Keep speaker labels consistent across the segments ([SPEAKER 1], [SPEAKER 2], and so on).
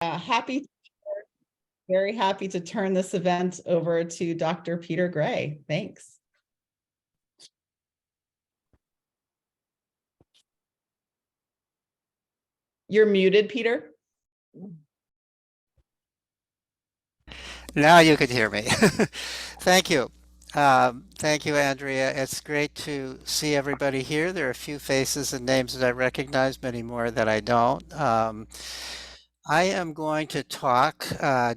[SPEAKER 1] Happy, very happy to turn this event over to Dr. Peter Gray. Thanks. You're muted, Peter.
[SPEAKER 2] Now you can hear me. Thank you. Thank you, Andrea. It's great to see everybody here. There are a few faces and names that I recognize, many more that I don't. I am going to talk I'm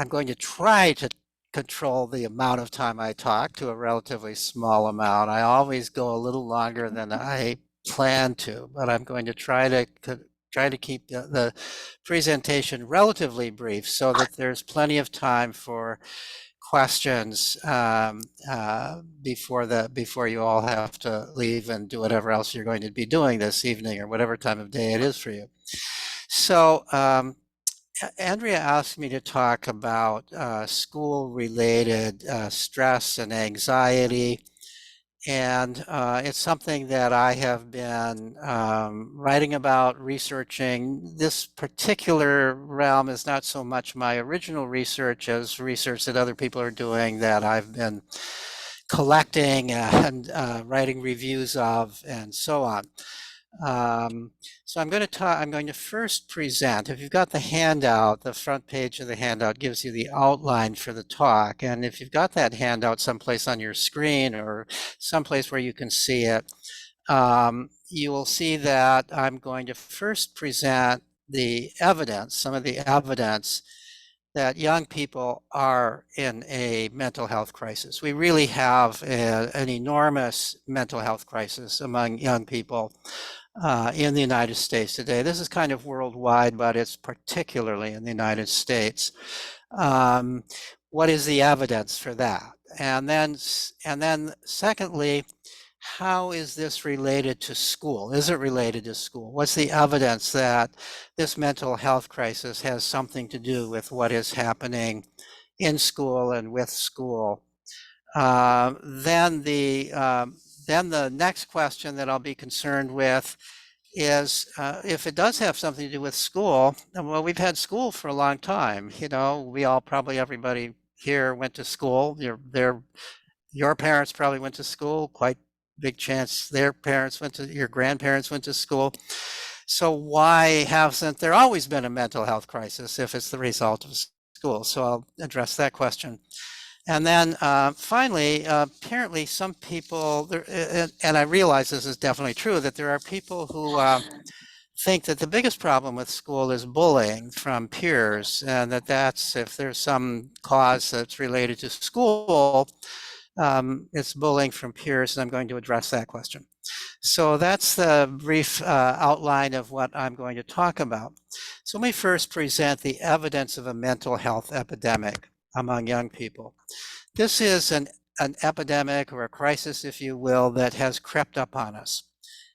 [SPEAKER 2] going to try to control the amount of time I talk to a relatively small amount. I always go a little longer than I plan to, but I'm going to try to keep the presentation relatively brief so that there's plenty of time for questions before you all have to leave and do whatever else you're going to be doing this evening or whatever time of day it is for you. So Andrea asked me to talk about school-related stress and anxiety. And it's something that I have been writing about, researching. This particular realm is not so much my original research as research that other people are doing that I've been collecting and writing reviews of and so on. So I'm going to first present. If you've got the handout, the front page of the handout gives you the outline for the talk. And if you've got that handout someplace on your screen or someplace where you can see it, you will see that I'm going to first present the evidence, some of the evidence that young people are in a mental health crisis. We really have an enormous mental health crisis among young people in the United States today. This is kind of worldwide, but it's particularly in the United States. What is the evidence for that? And then secondly, how is this related to school? Is it related to school? What's the evidence that this mental health crisis has something to do with what is happening in school and with school? Then the next question that I'll be concerned with is if it does have something to do with school, well, we've had school for a long time. You know, we all probably, everybody here went to school. Your parents probably went to school, quite big chance their parents your grandparents went to school. So why hasn't there always been a mental health crisis if it's the result of school? So I'll address that question. And then finally, apparently some people, and I realize this is definitely true, that there are people who think that the biggest problem with school is bullying from peers, and that's if there's some cause that's related to school, it's bullying from peers, and I'm going to address that question. So that's the brief outline of what I'm going to talk about. So let me first present the evidence of a mental health epidemic among young people. This is an epidemic or a crisis, if you will, that has crept up on us.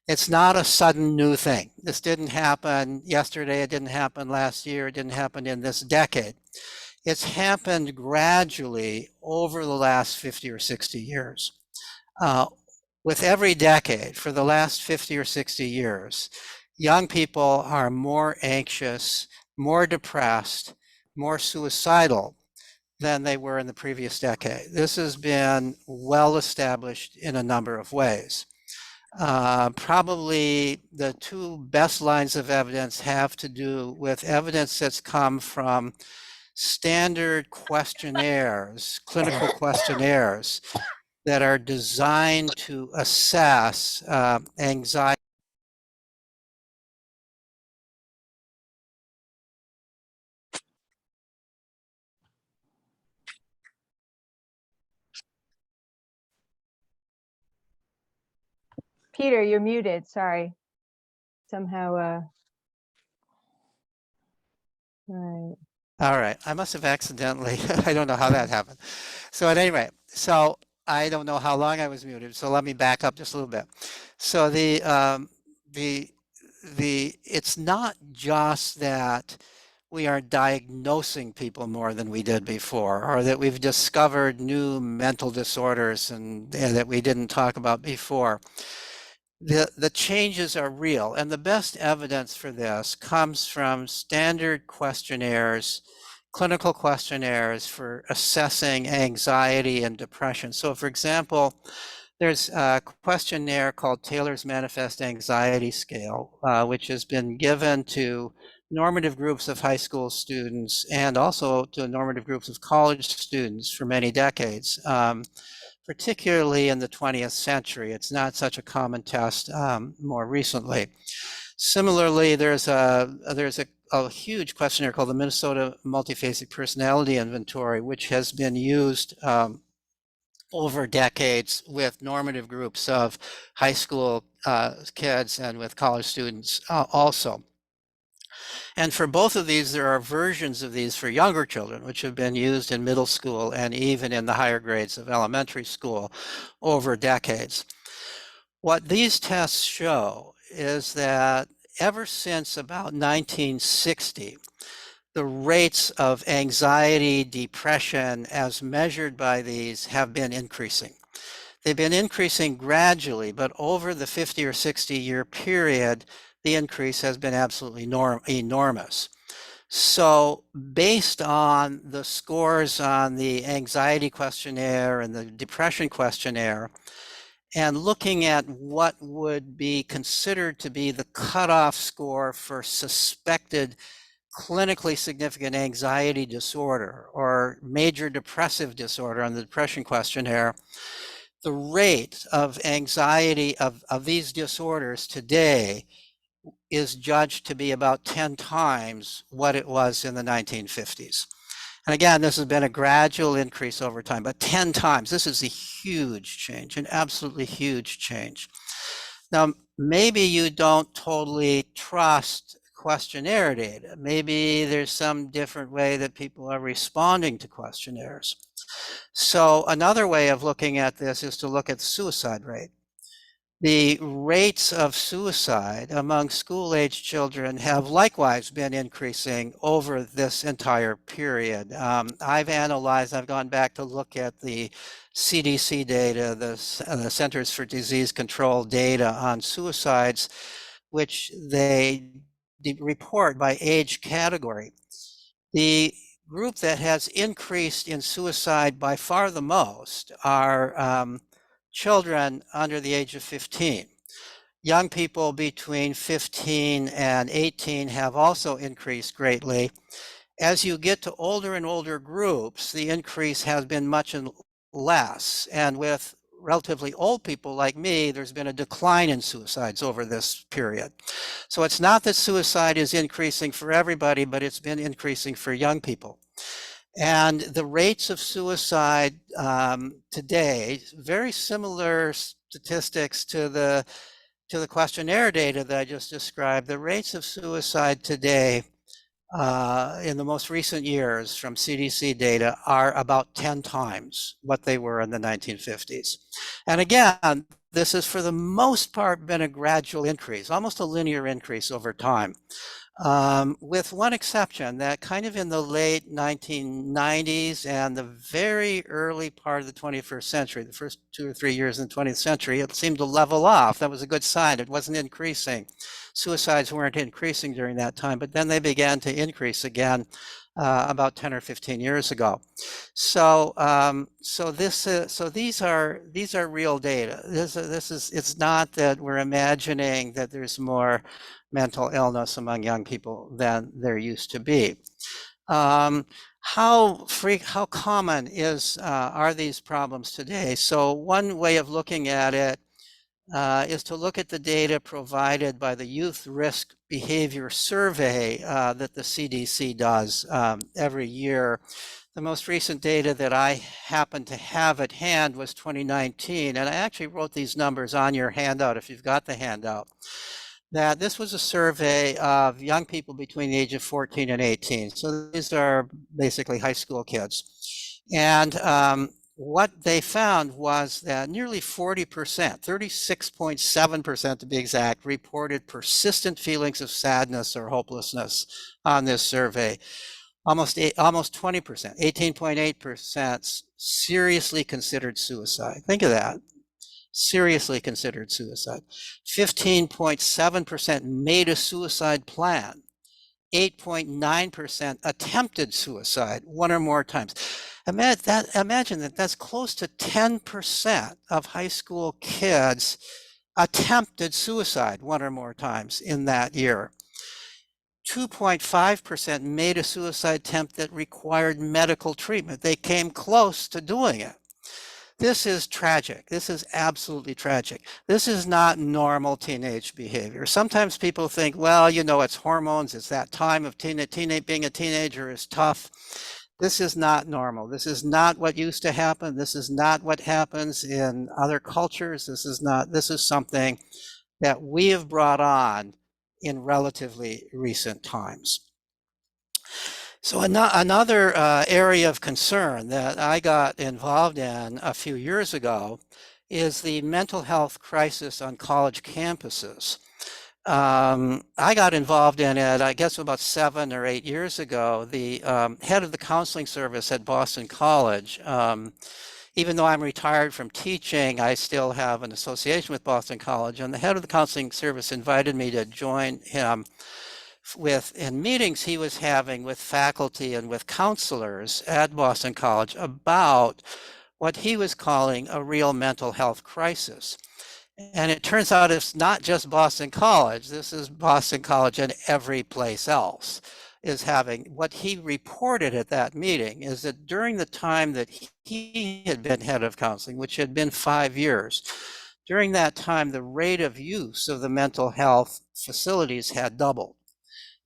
[SPEAKER 2] It's not a sudden new thing. This didn't happen yesterday, it didn't happen last year, it didn't happen in this decade. It's happened gradually over the last 50 or 60 years. With every decade, for the last 50 or 60 years, young people are more anxious, more depressed, more suicidal than they were in the previous decade. This has been well established in a number of ways. Probably the two best lines of evidence have to do with evidence that's come from standard questionnaires, clinical questionnaires that are designed to assess anxiety.
[SPEAKER 3] Peter, you're muted. Sorry. Somehow. Right.
[SPEAKER 2] All right. I must have accidentally, I don't know how that happened. So at any rate, so I don't know how long I was muted. So let me back up just a little bit. So it's not just that we are diagnosing people more than we did before, or that we've discovered new mental disorders and that we didn't talk about before. the changes are real. And the best evidence for this comes from standard questionnaires, clinical questionnaires for assessing anxiety and depression. So for example, there's a questionnaire called Taylor's Manifest Anxiety Scale, which has been given to normative groups of high school students and also to normative groups of college students for many decades, particularly in the 20th century. It's not such a common test more recently. Similarly, there's a huge questionnaire called the Minnesota Multiphasic Personality Inventory, which has been used over decades with normative groups of high school kids and with college students also. And for both of these, there are versions of these for younger children, which have been used in middle school and even in the higher grades of elementary school over decades. What these tests show is that ever since about 1960, the rates of anxiety, depression, as measured by these, have been increasing. They've been increasing gradually, but over the 50 or 60-year period, the increase has been absolutely enormous. So based on the scores on the anxiety questionnaire and the depression questionnaire, and looking at what would be considered to be the cutoff score for suspected clinically significant anxiety disorder or major depressive disorder on the depression questionnaire, the rate of anxiety of these disorders today is judged to be about 10 times what it was in the 1950s. And again, this has been a gradual increase over time, but 10 times. This is a huge change, an absolutely huge change. Now, maybe you don't totally trust questionnaire data. Maybe there's some different way that people are responding to questionnaires. So another way of looking at this is to look at the suicide rate. The rates of suicide among school-age children have likewise been increasing over this entire period. I've gone back to look at the CDC data, the Centers for Disease Control data on suicides, which they report by age category. The group that has increased in suicide by far the most are children under the age of 15. Young people between 15 and 18 have also increased greatly. As you get to older and older groups, the increase has been much less. And with relatively old people like me, there's been a decline in suicides over this period. So it's not that suicide is increasing for everybody, but it's been increasing for young people. And the rates of suicide today, very similar statistics to the questionnaire data that I just described. The rates of suicide today in the most recent years from CDC data are about 10 times what they were in the 1950s. And again, this has for the most part been a gradual increase, almost a linear increase over time. With one exception, that kind of in the late 1990s and the very early part of the 21st century, the first 2 or 3 years in the 20th century, it seemed to level off. That was a good sign. It wasn't increasing. Suicides weren't increasing during that time, but then they began to increase again about 10 or 15 years ago. So, these are real data. It's not that we're imagining that there's more mental illness among young people than there used to be. How common are these problems today? So one way of looking at it is to look at the data provided by the Youth Risk Behavior Survey that the CDC does every year. The most recent data that I happen to have at hand was 2019, and I actually wrote these numbers on your handout if you've got the handout. That this was a survey of young people between the age of 14 and 18. So these are basically high school kids. And what they found was that nearly 40%, 36.7% to be exact, reported persistent feelings of sadness or hopelessness on this survey. Almost 20%, 18.8% seriously considered suicide. Think of that. seriously considered suicide. 15.7% made a suicide plan. 8.9% attempted suicide one or more times. Imagine that that's close to 10% of high school kids attempted suicide one or more times in that year. 2.5% made a suicide attempt that required medical treatment. They came close to doing it. This is tragic. This is absolutely tragic. This is not normal teenage behavior. Sometimes people think, well, you know, it's hormones. It's that time of being a teenager is tough. This is not normal. This is not what used to happen. This is not what happens in other cultures. This is something that we have brought on in relatively recent times. So another area of concern that I got involved in a few years ago is the mental health crisis on college campuses. I got involved in it, I guess about 7 or 8 years ago. The head of the counseling service at Boston College, even though I'm retired from teaching, I still have an association with Boston College, and the head of the counseling service invited me to join him in meetings he was having with faculty and with counselors at Boston College about what he was calling a real mental health crisis. And it turns out it's not just Boston College. This is Boston College and every place else is having. What he reported at that meeting is that during the time that he had been head of counseling, which had been 5 years, during that time, the rate of use of the mental health facilities had doubled.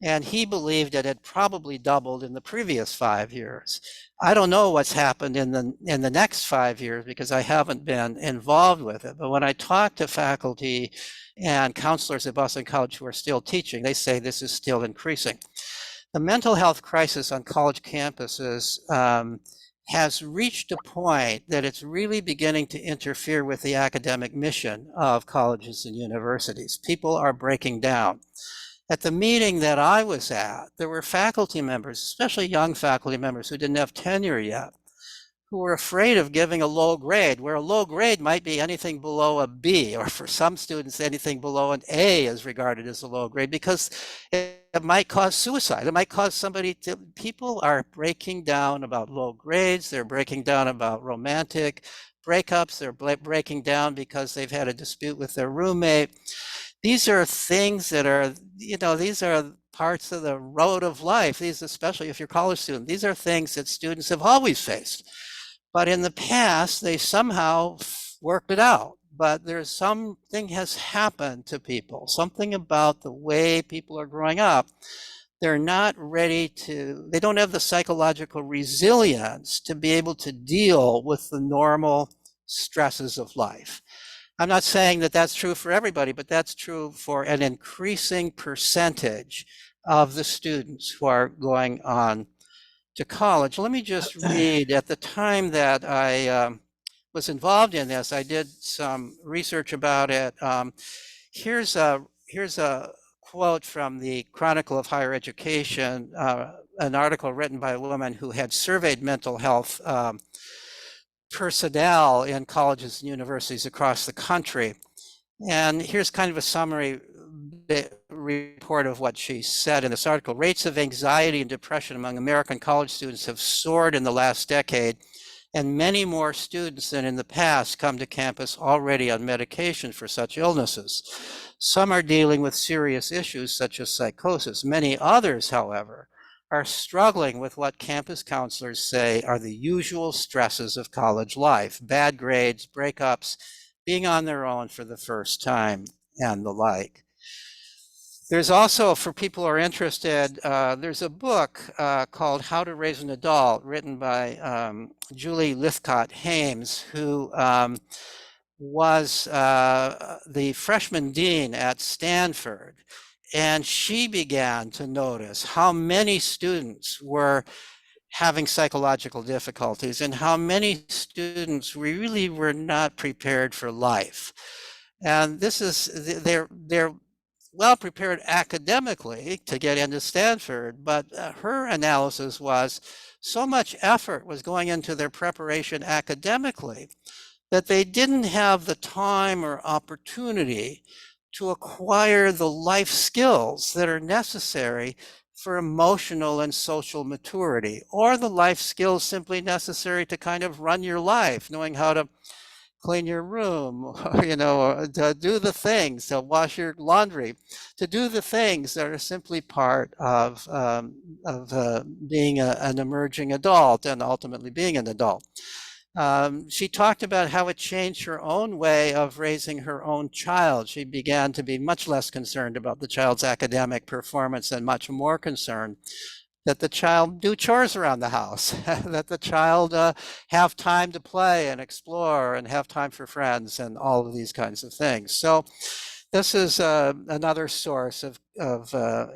[SPEAKER 2] And he believed it had probably doubled in the previous 5 years. I don't know what's happened in the next 5 years because I haven't been involved with it. But when I talk to faculty and counselors at Boston College who are still teaching, they say this is still increasing. The mental health crisis on college campuses has reached a point that it's really beginning to interfere with the academic mission of colleges and universities. People are breaking down. At the meeting that I was at, there were faculty members, especially young faculty members who didn't have tenure yet, who were afraid of giving a low grade, where a low grade might be anything below a B, or for some students, anything below an A is regarded as a low grade because it might cause suicide. It might cause people are breaking down about low grades. They're breaking down about romantic breakups. They're breaking down because they've had a dispute with their roommate. These are things that are, these are parts of the road of life. These, especially if you're a college student, these are things that students have always faced. But in the past, they somehow worked it out. But there's something has happened to people, something about the way people are growing up. They're not ready they don't have the psychological resilience to be able to deal with the normal stresses of life. I'm not saying that that's true for everybody, but that's true for an increasing percentage of the students who are going on to college. Let me just read, at the time that I was involved in this, I did some research about it. Here's a quote from the Chronicle of Higher Education, an article written by a woman who had surveyed mental health personnel in colleges and universities across the country. And here's kind of a summary report of what she said in this article. Rates of anxiety and depression among American college students have soared in the last decade, and many more students than in the past come to campus already on medication for such illnesses. Some are dealing with serious issues such as psychosis. Many others, however, are struggling with what campus counselors say are the usual stresses of college life: bad grades, breakups, being on their own for the first time, and the like. There's also, for people who are interested, there's a book called How to Raise an Adult, written by Julie Lythcott-Haims, who was the freshman dean at Stanford. And she began to notice how many students were having psychological difficulties and how many students really were not prepared for life. And this is, they're well prepared academically to get into Stanford, but her analysis was so much effort was going into their preparation academically that they didn't have the time or opportunity to acquire the life skills that are necessary for emotional and social maturity, or the life skills simply necessary to kind of run your life, knowing how to clean your room, or, or to do the things, to wash your laundry, to do the things that are simply part of being an emerging adult and ultimately being an adult. She talked about how it changed her own way of raising her own child. She began to be much less concerned about the child's academic performance and much more concerned that the child do chores around the house, that the child have time to play and explore and have time for friends and all of these kinds of things. So this is another source of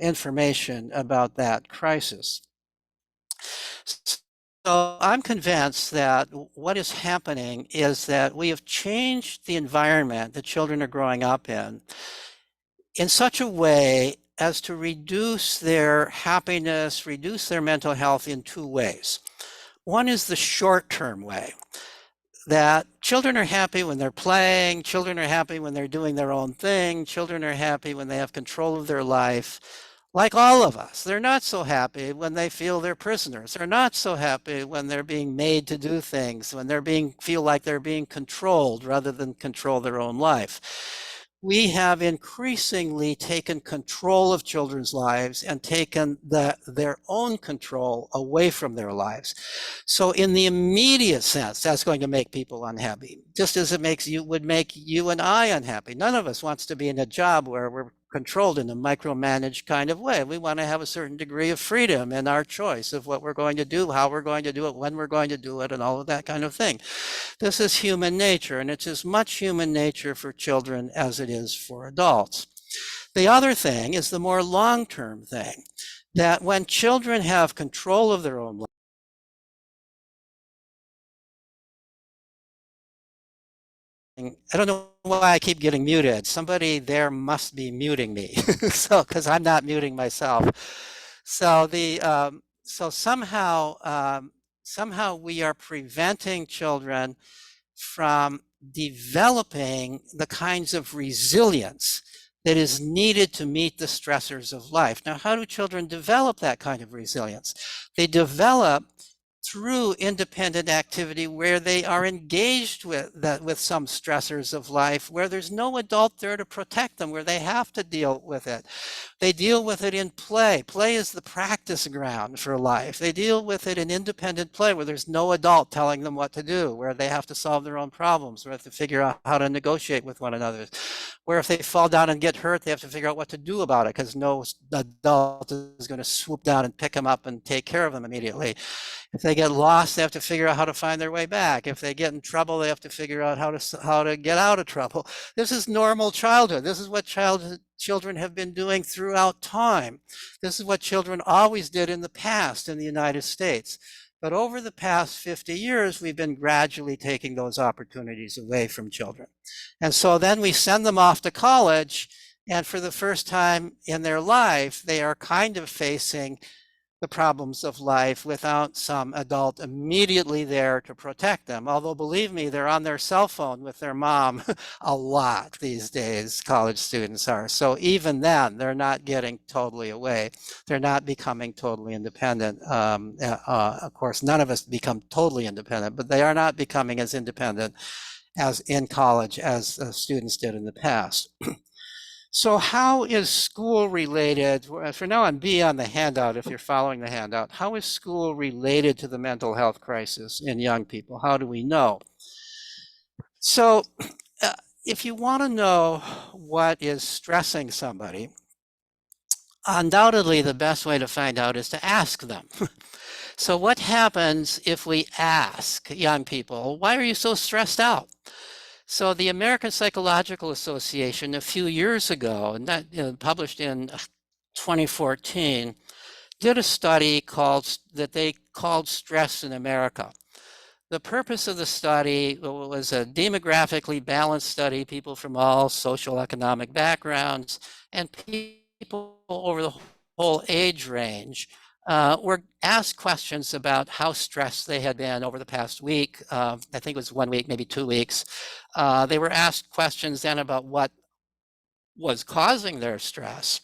[SPEAKER 2] information about that crisis. So I'm convinced that what is happening is that we have changed the environment that children are growing up in such a way as to reduce their happiness, reduce their mental health in two ways. One is the short-term way, that children are happy when they're playing, children are happy when they're doing their own thing, children are happy when they have control of their life. Like all of us, they're not so happy when they feel they're prisoners. They're not so happy when they're being made to do things, when they're feel like they're being controlled rather than control their own life. We have increasingly taken control of children's lives and taken their own control away from their lives. So in the immediate sense, that's going to make people unhappy, just as it would make you and I unhappy. None of us wants to be in a job where we're controlled in a micromanaged kind of way. We want to have a certain degree of freedom in our choice of what we're going to do, how we're going to do it, when we're going to do it, and all of that kind of thing. This is human nature, and it's as much human nature for children as it is for adults. The other thing is the more long-term thing, that when children have control of their own life, I don't know why I keep getting muted. Somebody there must be muting me, so because I'm not muting myself. So somehow we are preventing children from developing the kinds of resilience that is needed to meet the stressors of life. Now, how do children develop that kind of resilience? They develop through independent activity where they are engaged with some stressors of life, where there's no adult there to protect them, where they have to deal with it. They deal with it in play. Play is the practice ground for life. They deal with it in independent play where there's no adult telling them what to do, where they have to solve their own problems, where they have to figure out how to negotiate with one another, where if they fall down and get hurt, they have to figure out what to do about it because no adult is going to swoop down and pick them up and take care of them immediately. If they get lost, they have to figure out how to find their way back. If they get in trouble, they have to figure out how to get out of trouble. This is normal childhood. This is what children have been doing throughout time. This is what children always did in the past in the United States. But over the past 50 years, we've been gradually taking those opportunities away from children. And so then we send them off to college, and for the first time in their life, they are kind of facing the problems of life without some adult immediately there to protect them. Although, believe me, they're on their cell phone with their mom a lot these days, college students are. So even then, they're not getting totally away. They're not becoming totally independent. Of course, none of us become totally independent, but they are not becoming as independent as in college as students did in the past. So how is school related, for now on B on the handout, if you're following the handout, how is school related to the mental health crisis in young people? How do we know? So if you want to know what is stressing somebody, undoubtedly the best way to find out is to ask them. So what happens if we ask young people, why are you so stressed out? So the American Psychological Association a few years ago, and that published in 2014, did a study that they called Stress in America. The purpose of the study was a demographically balanced study, people from all social economic backgrounds, and people over the whole age range were asked questions about how stressed they had been over the past week. I think it was 1 week, maybe 2 weeks. They were asked questions then about what was causing their stress,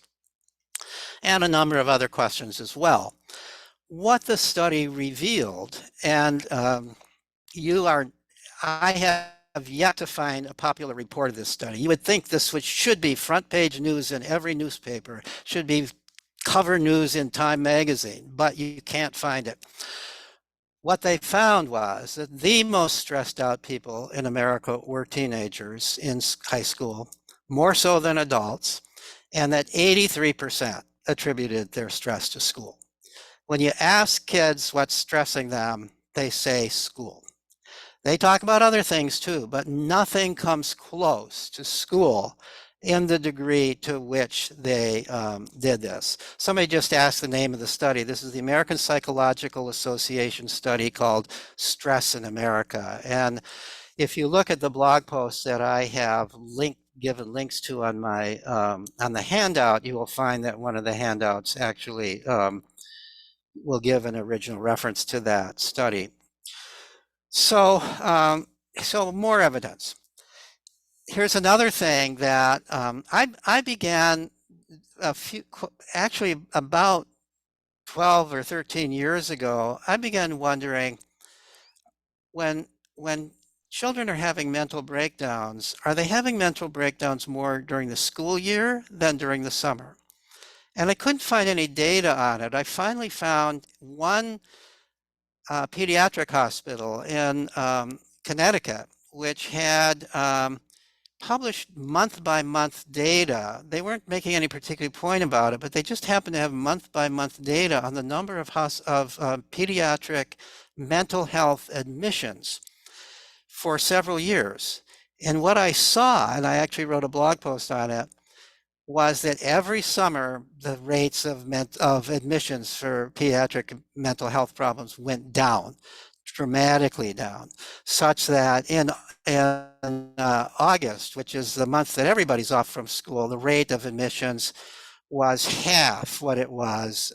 [SPEAKER 2] and a number of other questions as well. What the study revealed, and I have yet to find a popular report of this study. You would think this should be front page news in every newspaper, should be cover news in Time magazine, but you can't find it. What they found was that the most stressed out people in America were teenagers in high school, more so than adults, and that 83% attributed their stress to school. When you ask kids what's stressing them, they say school. They talk about other things too, but nothing comes close to school in the degree to which they did this. Somebody just asked the name of the study. This is the American Psychological Association study called Stress in America. And if you look at the blog posts that I have given links to on my on the handout, you will find that one of the handouts actually will give an original reference to that study. So, so more evidence. Here's another thing that I began actually about 12 or 13 years ago. I began wondering, when children are having mental breakdowns, are they having mental breakdowns more during the school year than during the summer? And I couldn't find any data on it. I finally found one pediatric hospital in Connecticut, which had published month-by-month data. They weren't making any particular point about it, but they just happened to have month-by-month data on the number of pediatric mental health admissions for several years. And what I saw, and I actually wrote a blog post on it, was that every summer the rates of admissions for pediatric mental health problems went down, dramatically down, such that in August, which is the month that everybody's off from school, the rate of admissions was half what it was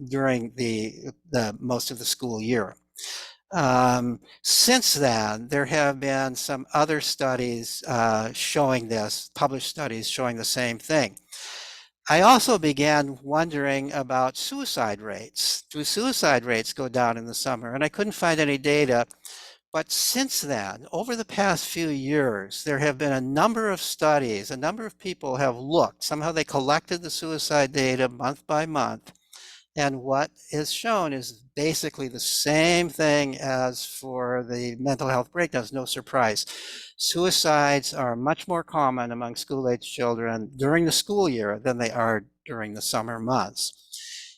[SPEAKER 2] during the most of the school year. Since then, there have been some other studies showing this, published studies showing the same thing. I also began wondering about suicide rates. Do suicide rates go down in the summer? And I couldn't find any data. But since then, over the past few years, there have been a number of studies, a number of people have looked. Somehow they collected the suicide data month by month. And what is shown is basically the same thing as for the mental health breakdowns, no surprise. Suicides are much more common among school-age children during the school year than they are during the summer months.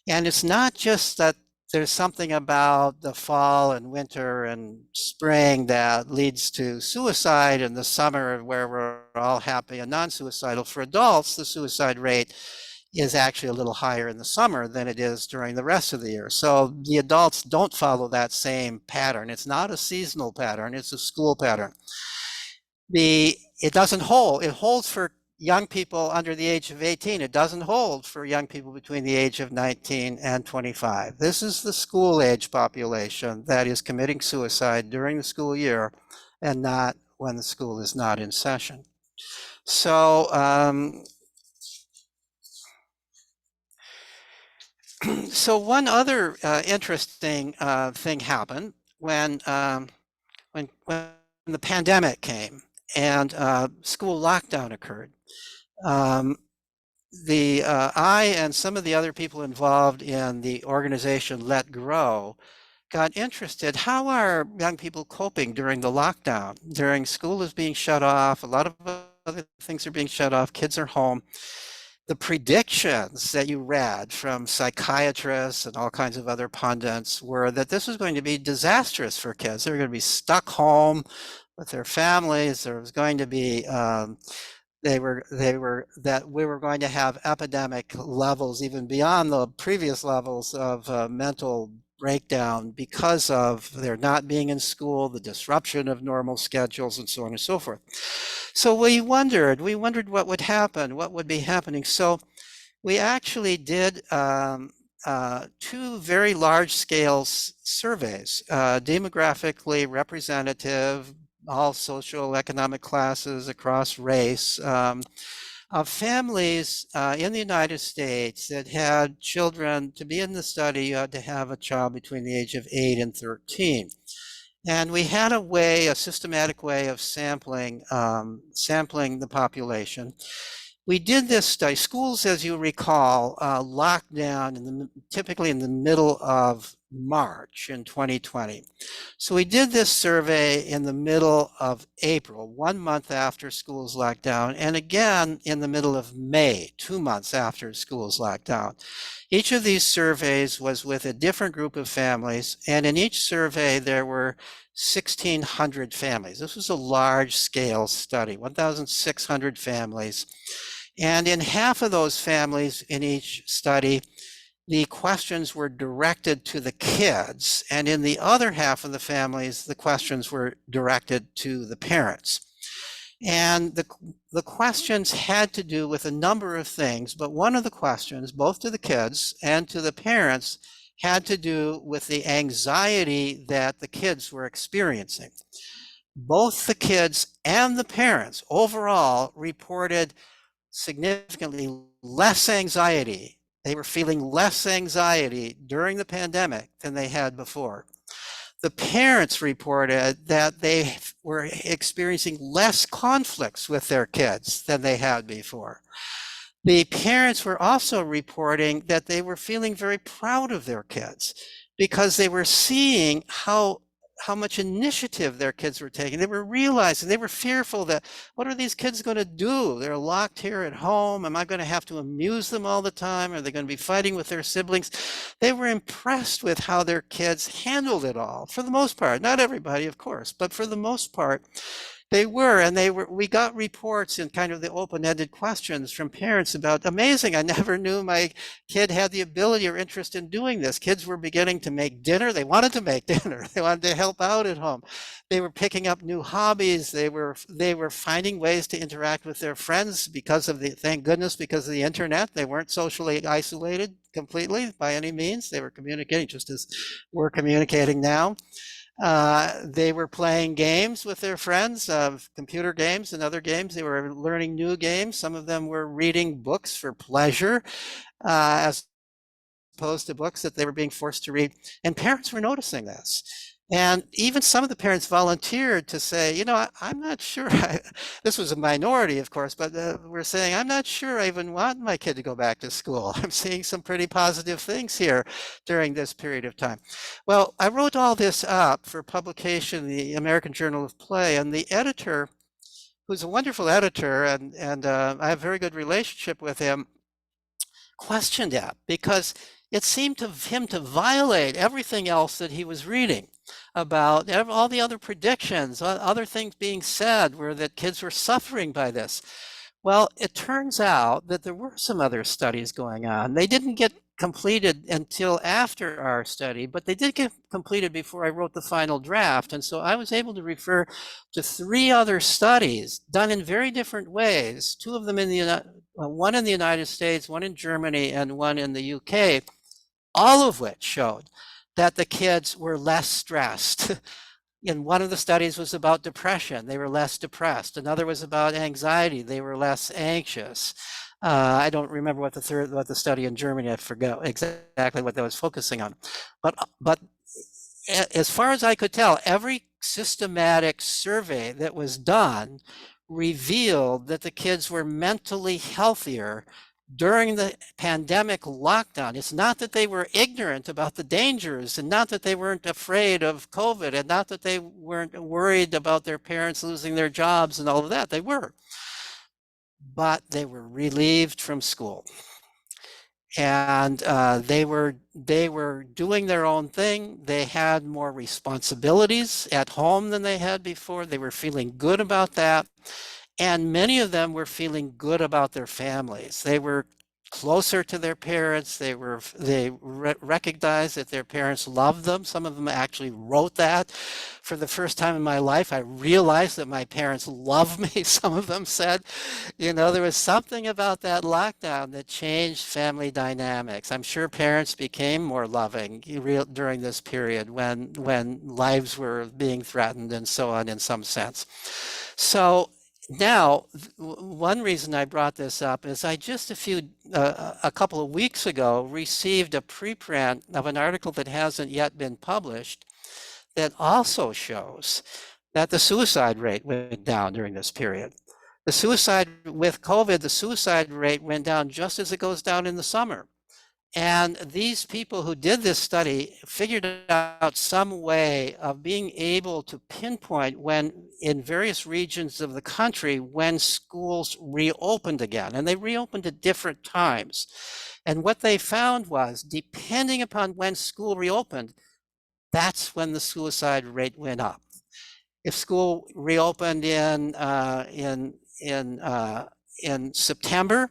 [SPEAKER 2] And it's not just that there's something about the fall and winter and spring that leads to suicide in the summer where we're all happy and non-suicidal. For adults, the suicide rate is actually a little higher in the summer than it is during the rest of the year. So the adults don't follow that same pattern. It's not a seasonal pattern, it's a school pattern. It doesn't hold. It holds for young people under the age of 18. It doesn't hold for young people between the age of 19 and 25. This is the school age population that is committing suicide during the school year and not when the school is not in session. So so one other interesting thing happened when the pandemic came and school lockdown occurred. I and some of the other people involved in the organization Let Grow got interested. How are young people coping during the lockdown? During school is being shut off, a lot of other things are being shut off, kids are home. The predictions that you read from psychiatrists and all kinds of other pundits were that this was going to be disastrous for kids. They were going to be stuck home with their families. There was going to be, that we were going to have epidemic levels even beyond the previous levels of mental breakdown because of their not being in school, the disruption of normal schedules, and so on and so forth. So we wondered what would happen, what would be happening. So we actually did two very large-scale surveys, demographically representative, all social economic classes across race, of families in the United States that had children. To be in the study, you had to have a child between the age of 8 and 13. And we had a systematic way of sampling the population. We did this study. Schools, as you recall, locked down typically in the middle of March in 2020. So we did this survey in the middle of April, 1 month after schools locked down, and again in the middle of May, 2 months after schools locked down. Each of these surveys was with a different group of families, and in each survey there were 1,600 families. This was a large-scale study, 1,600 families. And in half of those families in each study, the questions were directed to the kids, and in the other half of the families, the questions were directed to the parents. And the questions had to do with a number of things, but one of the questions, both to the kids and to the parents, had to do with the anxiety that the kids were experiencing. Both the kids and the parents overall reported significantly less anxiety. They were feeling less anxiety during the pandemic than they had before. The parents reported that they were experiencing less conflicts with their kids than they had before. The parents were also reporting that they were feeling very proud of their kids because they were seeing how much initiative their kids were taking. They were realizing, they were fearful that, what are these kids going to do? They're locked here at home. Am I going to have to amuse them all the time? Are they going to be fighting with their siblings? They were impressed with how their kids handled it all, for the most part. Not everybody, of course, but for the most part, they were. And we got reports in kind of the open-ended questions from parents about, amazing, I never knew my kid had the ability or interest in doing this. Kids were beginning to make dinner. They wanted to make dinner. They wanted to help out at home. They were picking up new hobbies. They were finding ways to interact with their friends thank goodness, because of the internet. They weren't socially isolated completely by any means. They were communicating just as we're communicating now. They were playing games with their friends, computer games and other games. They were learning new games. Some of them were reading books for pleasure, as opposed to books that they were being forced to read. And parents were noticing this. And even some of the parents volunteered to say, I'm not sure. This was a minority, of course, but we're saying, I'm not sure I even want my kid to go back to school. I'm seeing some pretty positive things here during this period of time. Well, I wrote all this up for publication in the American Journal of Play, and the editor, who's a wonderful editor, and I have a very good relationship with him, questioned it because it seemed to him to violate everything else that he was reading about all the other predictions, other things being said were that kids were suffering by this. Well, it turns out that there were some other studies going on. They didn't get completed until after our study, but they did get completed before I wrote the final draft. And so I was able to refer to 3 other studies done in very different ways, 2 of them one in the United States, one in Germany, and one in the UK, all of which showed that the kids were less stressed. And one of the studies was about depression. They were less depressed. Another was about anxiety. They were less anxious. I don't remember what the study in Germany, I forgot exactly what that was focusing on. But as far as I could tell, every systematic survey that was done revealed that the kids were mentally healthier during the pandemic lockdown. It's not that they were ignorant about the dangers, and not that they weren't afraid of COVID, and not that they weren't worried about their parents losing their jobs and all of that. They were. But they were relieved from school. And they were doing their own thing. They had more responsibilities at home than they had before. They were feeling good about that. And many of them were feeling good about their families. They were closer to their parents. They recognized that their parents loved them. Some of them actually wrote that. For the first time in my life, I realized that my parents love me, some of them said. There was something about that lockdown that changed family dynamics. I'm sure parents became more loving during this period when lives were being threatened and so on in some sense. So now, one reason I brought this up is I just a couple of weeks ago received a preprint of an article that hasn't yet been published that also shows that the suicide rate went down during this period. With COVID, the suicide rate went down just as it goes down in the summer. And these people who did this study figured out some way of being able to pinpoint when in various regions of the country when schools reopened again, and they reopened at different times. And what they found was, depending upon when school reopened, that's when the suicide rate went up. If school reopened in September,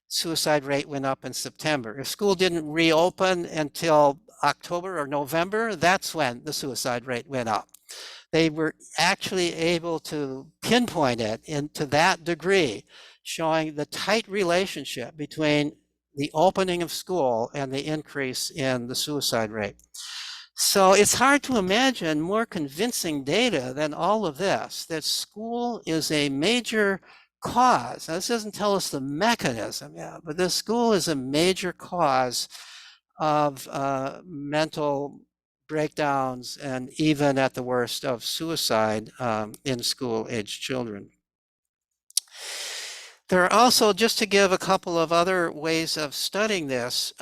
[SPEAKER 2] suicide rate went up in September. If school didn't reopen until October or November, that's when the suicide rate went up. They were actually able to pinpoint it to that degree, showing the tight relationship between the opening of school and the increase in the suicide rate. So it's hard to imagine more convincing data than all of this, that school is a major cause. Now, this doesn't tell us the mechanism yet, but the school is a major cause of mental breakdowns and even at the worst of suicide in school-aged children. There are also, just to give a couple of other ways of studying this,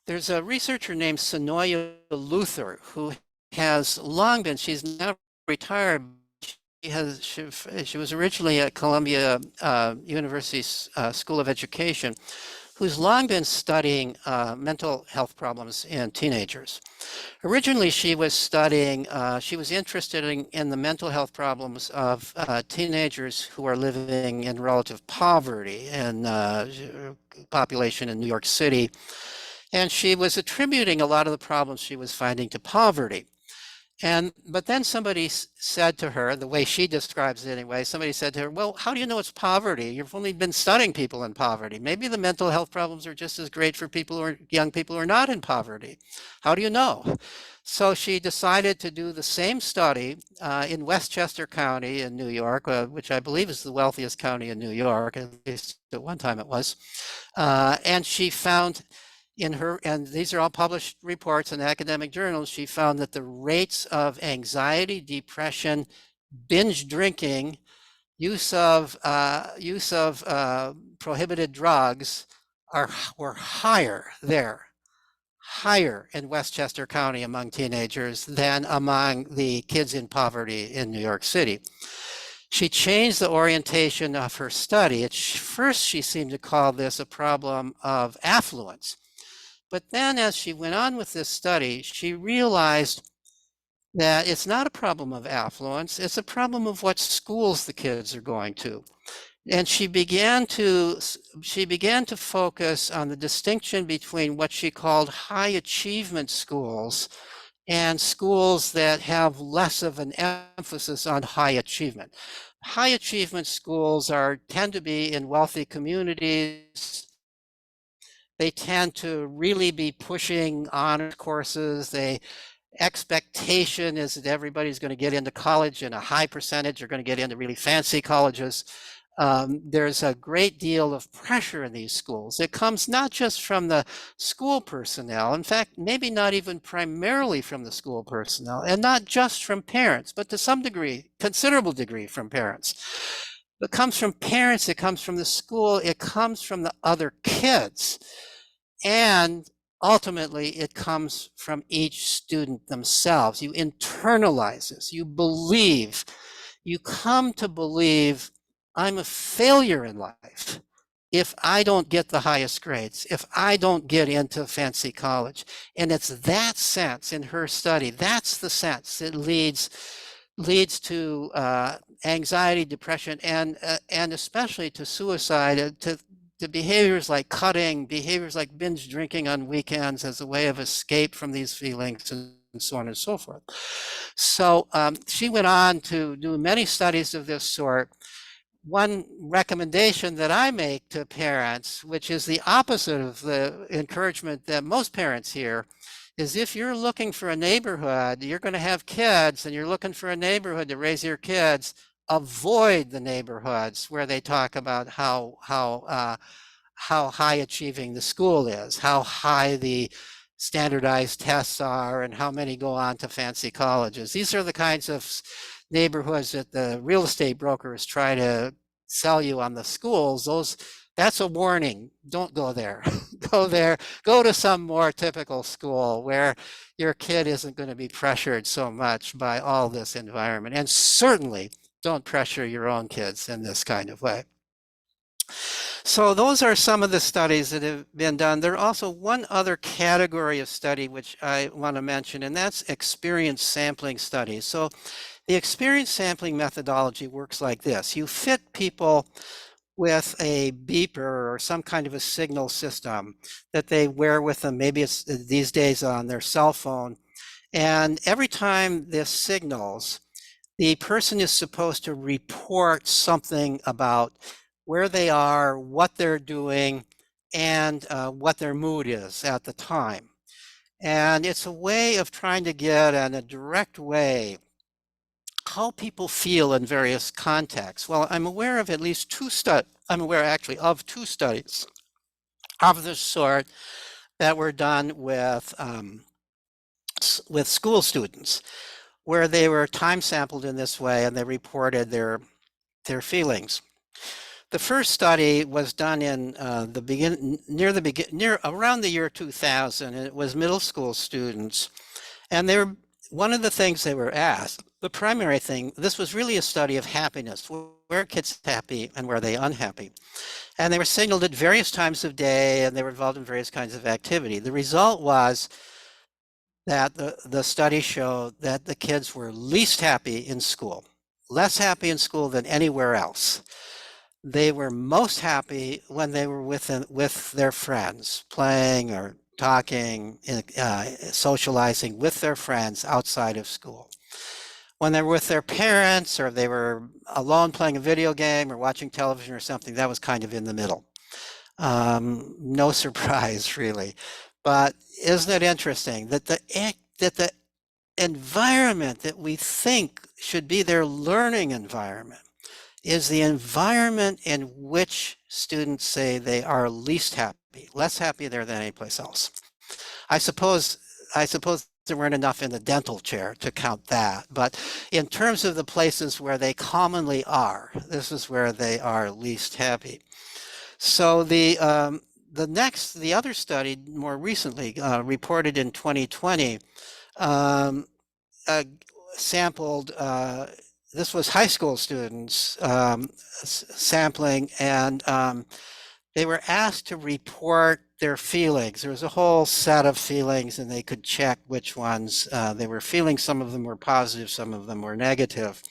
[SPEAKER 2] there's a researcher named Sonoya Luther who has long been, she's now retired, she was originally at Columbia University School of Education, who's long been studying mental health problems in teenagers. Originally, she was interested in the mental health problems of teenagers who are living in relative poverty and population in New York City. And she was attributing a lot of the problems she was finding to poverty. But then somebody said to her, the way she describes it anyway, somebody said to her, well, how do you know it's poverty? You've only been studying people in poverty. Maybe the mental health problems are just as great for young people who are not in poverty. How do you know? So she decided to do the same study in Westchester County in New York, which I believe is the wealthiest county in New York, at least at one time it was. And she found and these are all published reports in academic journals, she found that the rates of anxiety, depression, binge drinking, use of prohibited drugs were higher in Westchester County among teenagers than among the kids in poverty in New York City. She changed the orientation of her study. At first, she seemed to call this a problem of affluence. But then as she went on with this study, she realized that it's not a problem of affluence, it's a problem of what schools the kids are going to. And she began to focus on the distinction between what she called high achievement schools and schools that have less of an emphasis on high achievement. High achievement schools tend to be in wealthy communities. They tend to really be pushing honors courses. Expectation is that everybody's going to get into college, and a high percentage are going to get into really fancy colleges. There's a great deal of pressure in these schools. It comes not just from the school personnel, in fact, maybe not even primarily from the school personnel, and not just from parents, but to some degree, considerable degree from parents. It comes from parents, it comes from the school, it comes from the other kids. And ultimately, it comes from each student themselves. You internalize this, you come to believe, I'm a failure in life if I don't get the highest grades, if I don't get into fancy college. And it's that sense in her study, that's the sense that leads to anxiety, depression, and especially to suicide, to behaviors like cutting, behaviors like binge drinking on weekends as a way of escape from these feelings, and so on and so forth. So she went on to do many studies of this sort. One recommendation that I make to parents, which is the opposite of the encouragement that most parents hear, is if you're looking for a neighborhood, you're going to have kids and you're looking for a neighborhood to raise your kids, avoid the neighborhoods where they talk about how high achieving the school is, how high the standardized tests are, and how many go on to fancy colleges. These are the kinds of neighborhoods that the real estate brokers try to sell you on the schools. That's a warning. Don't go there. Go to some more typical school where your kid isn't going to be pressured so much by all this environment. And certainly don't pressure your own kids in this kind of way. So those are some of the studies that have been done. There are also one other category of study which I want to mention, and that's experience sampling studies. So the experience sampling methodology works like this. You fit people with a beeper or some kind of a signal system that they wear with them. Maybe it's these days on their cell phone. And every time this signals, the person is supposed to report something about where they are, what they're doing, and what their mood is at the time. And it's a way of trying to get in a direct way how people feel in various contexts. Well, I'm aware of at least two studies. I'm aware actually of two studies of this sort that were done with school students, where they were time sampled in this way and they reported their feelings. The first study was done in around the year 2000, and it was middle school students. And one of the things they were asked, the primary thing, this was really a study of happiness. Where are kids happy and where are they unhappy? And they were signaled at various times of day, and they were involved in various kinds of activity. The result was that the study showed that the kids were least happy in school, less happy in school than anywhere else. They were most happy when they were with their friends, playing or talking, socializing with their friends outside of school. When they were with their parents, or they were alone playing a video game or watching television or something, that was kind of in the middle. No surprise, really. But isn't it interesting that the environment that we think should be their learning environment is the environment in which students say they are least happy, less happy there than anyplace else. I suppose there weren't enough in the dental chair to count that, but in terms of the places where they commonly are, this is where they are least happy. So the other study more recently, reported in 2020, sampled, this was high school students sampling, and they were asked to report their feelings. There was a whole set of feelings, and they could check which ones they were feeling. Some of them were positive, some of them were negative.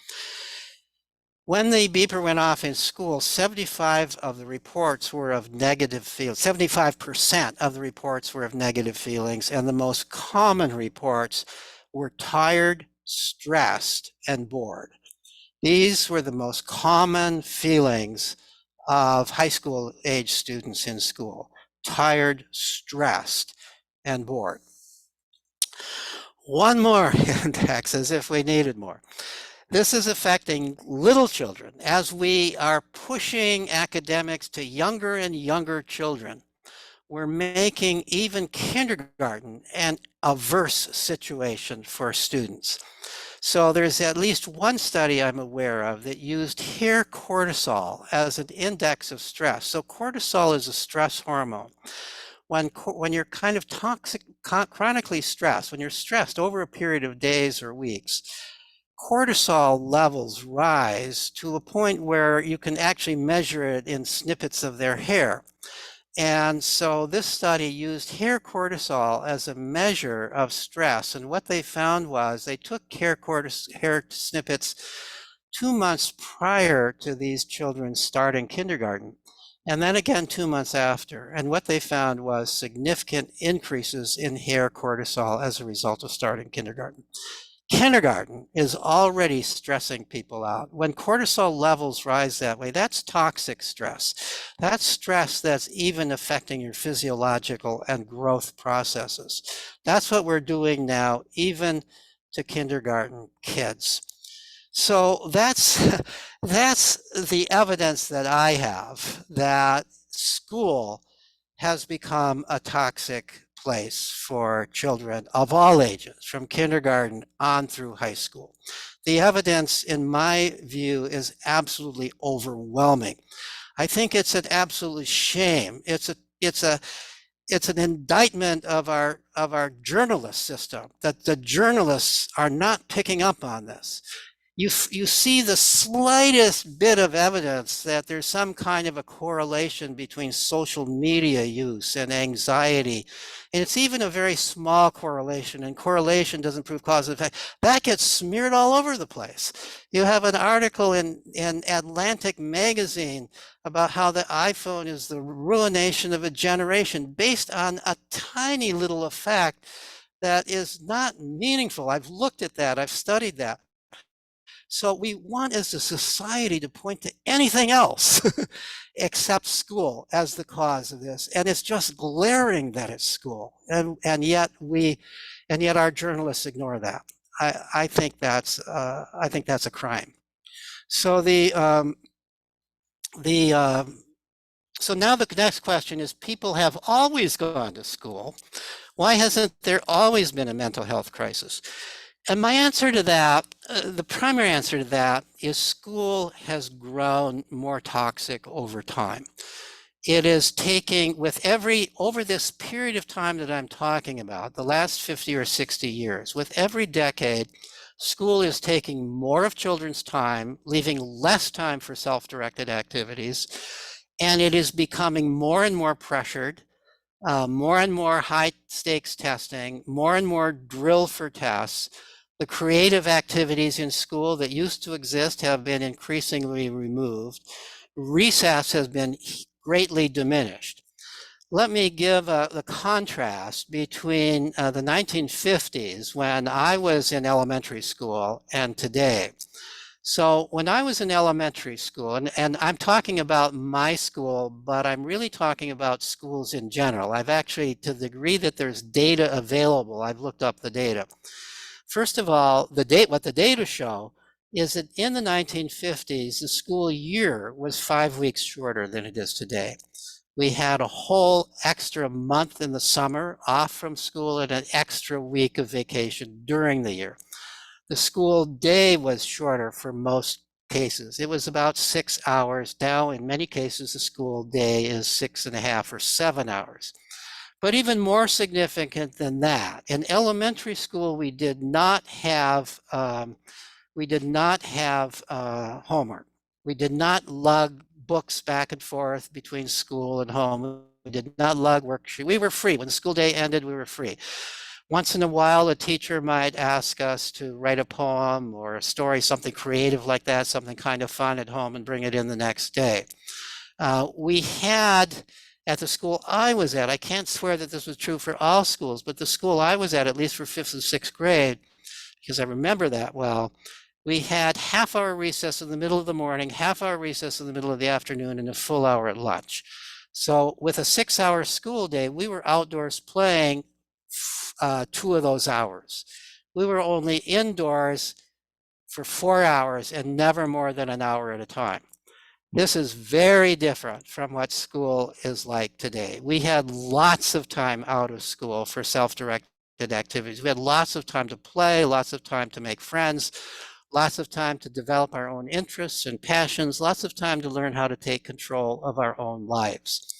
[SPEAKER 2] When the beeper went off in school, 75 of the reports were of negative feelings. 75% of the reports were of negative feelings, and the most common reports were tired, stressed, and bored. These were the most common feelings of high school age students in school: tired, stressed, and bored. One more index, as if we needed more. This is affecting little children. As we are pushing academics to younger and younger children, we're making even kindergarten an averse situation for students. So there's at least one study I'm aware of that used hair cortisol as an index of stress. So cortisol is a stress hormone. When you're kind of chronically stressed, when you're stressed over a period of days or weeks, cortisol levels rise to a point where you can actually measure it in snippets of their hair. And so this study used hair cortisol as a measure of stress. And what they found was they took hair snippets 2 months prior to these children starting kindergarten. and then again 2 months after. And what they found was significant increases in hair cortisol as a result of starting kindergarten. Kindergarten is already stressing people out. When cortisol levels rise that way, that's toxic stress. That's stress that's even affecting your physiological and growth processes. That's what we're doing now, even to kindergarten kids. So that's the evidence that I have that school has become a toxic place for children of all ages, from kindergarten on through high school. The evidence, in my view, is absolutely overwhelming. I think it's an absolute shame. It's an indictment of our journalist system, that the journalists are not picking up on this. You see the slightest bit of evidence that there's some kind of a correlation between social media use and anxiety. And it's even a very small correlation, and correlation doesn't prove cause and effect. That gets smeared all over the place. You have an article in Atlantic magazine about how the iPhone is the ruination of a generation based on a tiny little effect that is not meaningful. I've looked at that, I've studied that. So we want as a society to point to anything else except school as the cause of this. And it's just glaring that it's school. And yet our journalists ignore that. I think that's a crime. So so now the next question is, people have always gone to school. Why hasn't there always been a mental health crisis? And my answer to that, the primary answer to that, is school has grown more toxic over time. It is taking, over this period of time that I'm talking about, the last 50 or 60 years, with every decade, school is taking more of children's time, leaving less time for self-directed activities, and it is becoming more and more pressured, more and more high stakes testing, more and more drill for tests. The creative activities in school that used to exist have been increasingly removed. Recess has been greatly diminished. Let me give the contrast between the 1950s, when I was in elementary school, and today. So when I was in elementary school, and I'm talking about my school, but I'm really talking about schools in general. I've actually, to the degree that there's data available, I've looked up the data. First of all, what the data show is that in the 1950s, the school year was 5 weeks shorter than it is today. We had a whole extra month in the summer off from school and an extra week of vacation during the year. The school day was shorter for most cases. It was about 6 hours. Now, in many cases, the school day is 6.5 or 7 hours. But even more significant than that, in elementary school, we did not have homework. We did not lug books back and forth between school and home. We did not lug worksheets. We were free. When the school day ended, we were free. Once in a while, a teacher might ask us to write a poem or a story, something creative like that, something kind of fun at home, and bring it in the next day. We had, at the school I was at, I can't swear that this was true for all schools, but the school I was at least for 5th and 6th grade, because I remember that well, we had half-hour recess in the middle of the morning, half-hour recess in the middle of the afternoon, and a full hour at lunch. So with a 6-hour school day, we were outdoors playing 2 of those hours. We were only indoors for 4 hours and never more than an hour at a time. This is very different from what school is like today. We had lots of time out of school for self-directed activities. We had lots of time to play, lots of time to make friends, lots of time to develop our own interests and passions, lots of time to learn how to take control of our own lives.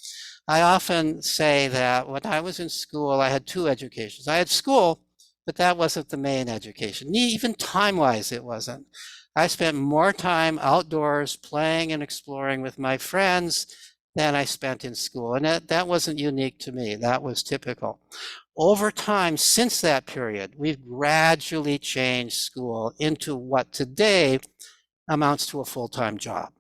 [SPEAKER 2] I often say that when I was in school, I had 2 educations. I had school, but that wasn't the main education. Even time-wise, it wasn't. I spent more time outdoors playing and exploring with my friends than I spent in school. And that wasn't unique to me. That was typical. Over time, since that period, we've gradually changed school into what today amounts to a full-time job.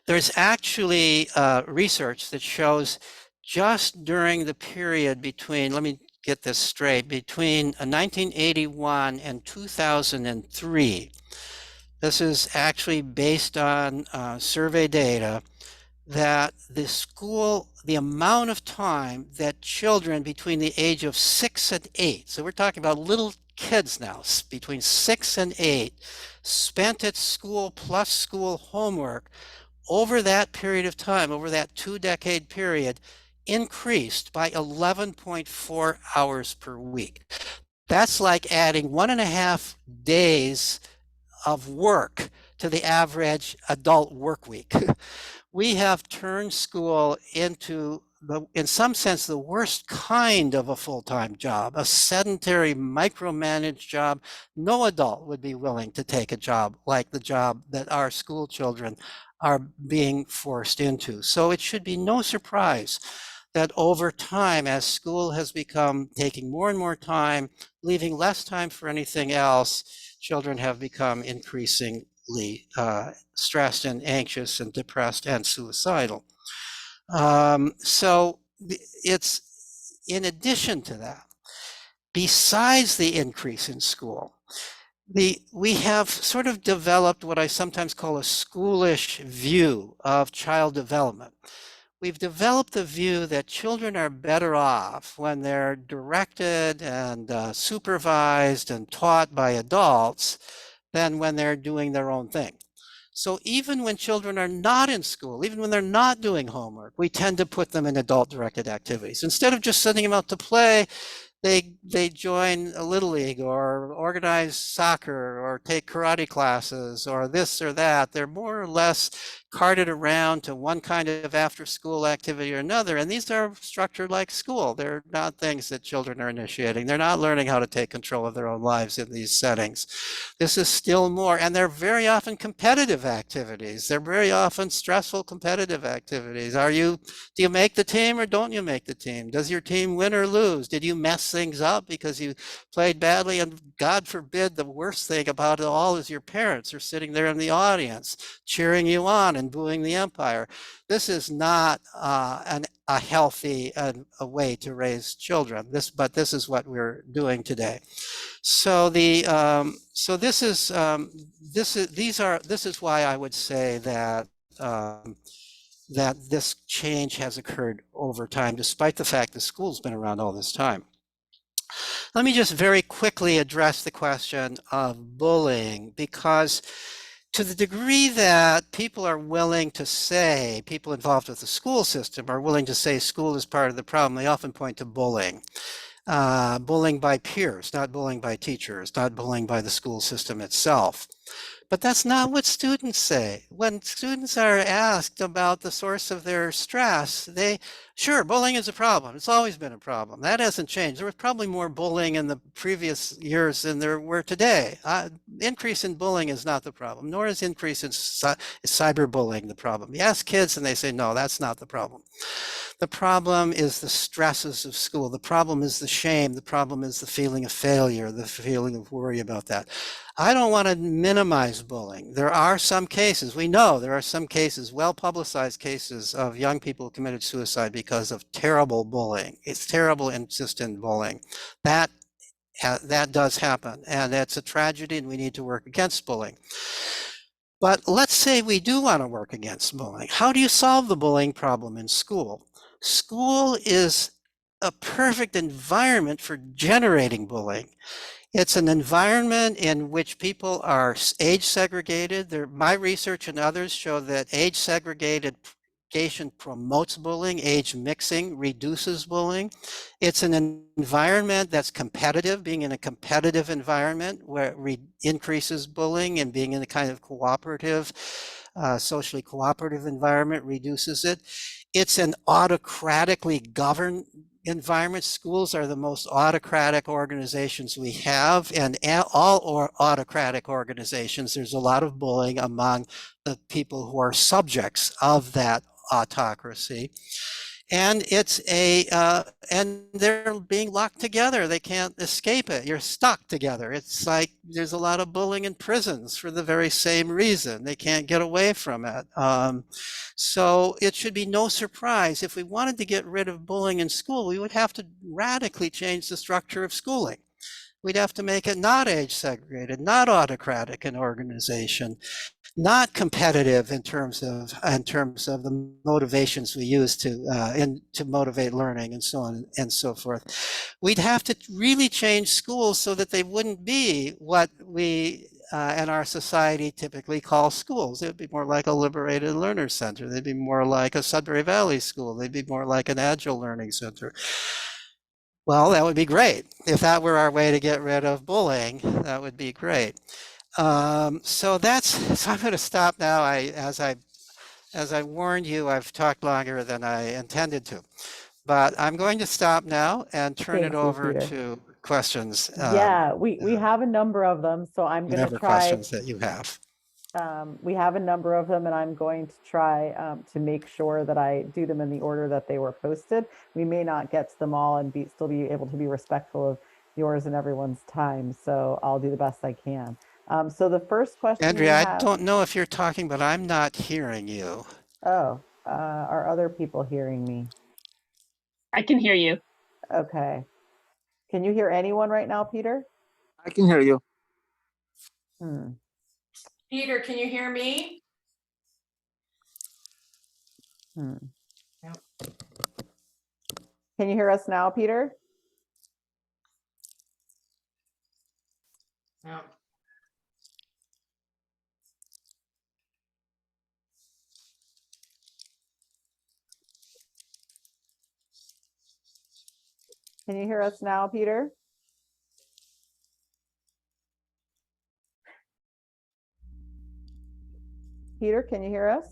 [SPEAKER 2] there's actually research that shows just during the period between, let me get this straight, between 1981 and 2003, this is actually based on survey data, that the amount of time that children between the age of 6 and 8, so we're talking about little kids now, between 6 and 8, spent at school plus school homework over that period of time, over that 2-decade period, increased by 11.4 hours per week. That's like adding 1.5 days of work to the average adult work week. We have turned school into, in some sense, the worst kind of a full-time job, a sedentary, micromanaged job. No adult would be willing to take a job like the job that our school children are being forced into. So it should be no surprise that over time, as school has become taking more and more time, leaving less time for anything else, children have become increasingly stressed and anxious and depressed and suicidal. So it's, in addition to that, besides the increase in school, we have sort of developed what I sometimes call a schoolish view of child development. We've developed the view that children are better off when they're directed and supervised and taught by adults than when they're doing their own thing. So even when children are not in school, even when they're not doing homework, we tend to put them in adult-directed activities. Instead of just sending them out to play, they join a little league or organize soccer or take karate classes or this or that. They're more or less carted around to one kind of after-school activity or another, and these are structured like school. They're not things that children are initiating. They're not learning how to take control of their own lives in these settings. This is still more, and they're very often competitive activities. They're very often stressful competitive activities. Do you make the team or don't you make the team? Does your team win or lose? Did you mess things up because you played badly? And God forbid, the worst thing about it all is your parents are sitting there in the audience cheering you on and booing the empire. This is not a healthy a way to raise children. But this is what we're doing today. So this is why I would say that that this change has occurred over time, despite the fact the school's been around all this time. Let me just very quickly address the question of bullying, because to the degree that people are willing to say, people involved with the school system are willing to say school is part of the problem, they often point to bullying. Bullying by peers, not bullying by teachers, not bullying by the school system itself. But that's not what students say. When students are asked about the source of their stress, sure, bullying is a problem. It's always been a problem. That hasn't changed. There was probably more bullying in the previous years than there were today. Increase in bullying is not the problem, nor is increase in cyberbullying the problem. You ask kids and they say, no, that's not the problem. The problem is the stresses of school. The problem is the shame. The problem is the feeling of failure, the feeling of worry about that. I don't want to minimize bullying. There are some cases, we know there are some cases, well-publicized cases of young people who committed suicide because of terrible bullying. It's terrible, insistent bullying. That does happen, and that's a tragedy, and we need to work against bullying. But let's say we do want to work against bullying. How do you solve the bullying problem in school? School is a perfect environment for generating bullying. It's an environment in which people are age segregated. My research and others show that age segregation promotes bullying, age mixing reduces bullying. It's an environment that's competitive. Being in a competitive environment where it increases bullying, and being in a kind of cooperative, socially cooperative environment reduces it. It's an autocratically governed environment. Schools are the most autocratic organizations we have, and all autocratic organizations, there's a lot of bullying among the people who are subjects of that autocracy. And and they're being locked together. They can't escape it. You're stuck together. It's like there's a lot of bullying in prisons for the very same reason. They can't get away from it. So it should be no surprise if we wanted to get rid of bullying in school, we would have to radically change the structure of schooling. We'd have to make it not age segregated, not autocratic in organization, not competitive in terms of the motivations we use to motivate learning and so on and so forth. We'd have to really change schools so that they wouldn't be what we in our society typically call schools. It would be more like a liberated learner center. They'd be more like a Sudbury Valley school. They'd be more like an agile learning center. Well, that would be great. If that were our way to get rid of bullying, that would be great. So I'm going to stop now. As I warned you, I've talked longer than I intended to, but I'm going to stop now and turn
[SPEAKER 4] Thank
[SPEAKER 2] it
[SPEAKER 4] you,
[SPEAKER 2] over
[SPEAKER 4] Peter.
[SPEAKER 2] to questions.
[SPEAKER 4] Yeah, we have a number of them, so I'm going
[SPEAKER 2] Whatever
[SPEAKER 4] to try.
[SPEAKER 2] questions that you have.
[SPEAKER 4] We have a number of them, and I'm going to try to make sure that I do them in the order that they were posted. We may not get to them all and still be able to be respectful of yours and everyone's time, so I'll do the best I can. So the first question,
[SPEAKER 2] Andrea, I don't know if you're talking, but I'm not hearing you.
[SPEAKER 4] Oh, are other people hearing me?
[SPEAKER 5] I can hear you.
[SPEAKER 4] Okay. Can you hear anyone right now, Peter?
[SPEAKER 6] I can hear you.
[SPEAKER 7] Peter, can you hear me?
[SPEAKER 4] Can you hear us now, Peter?
[SPEAKER 7] No.
[SPEAKER 4] Can you hear us now, Peter? Peter, can you hear us?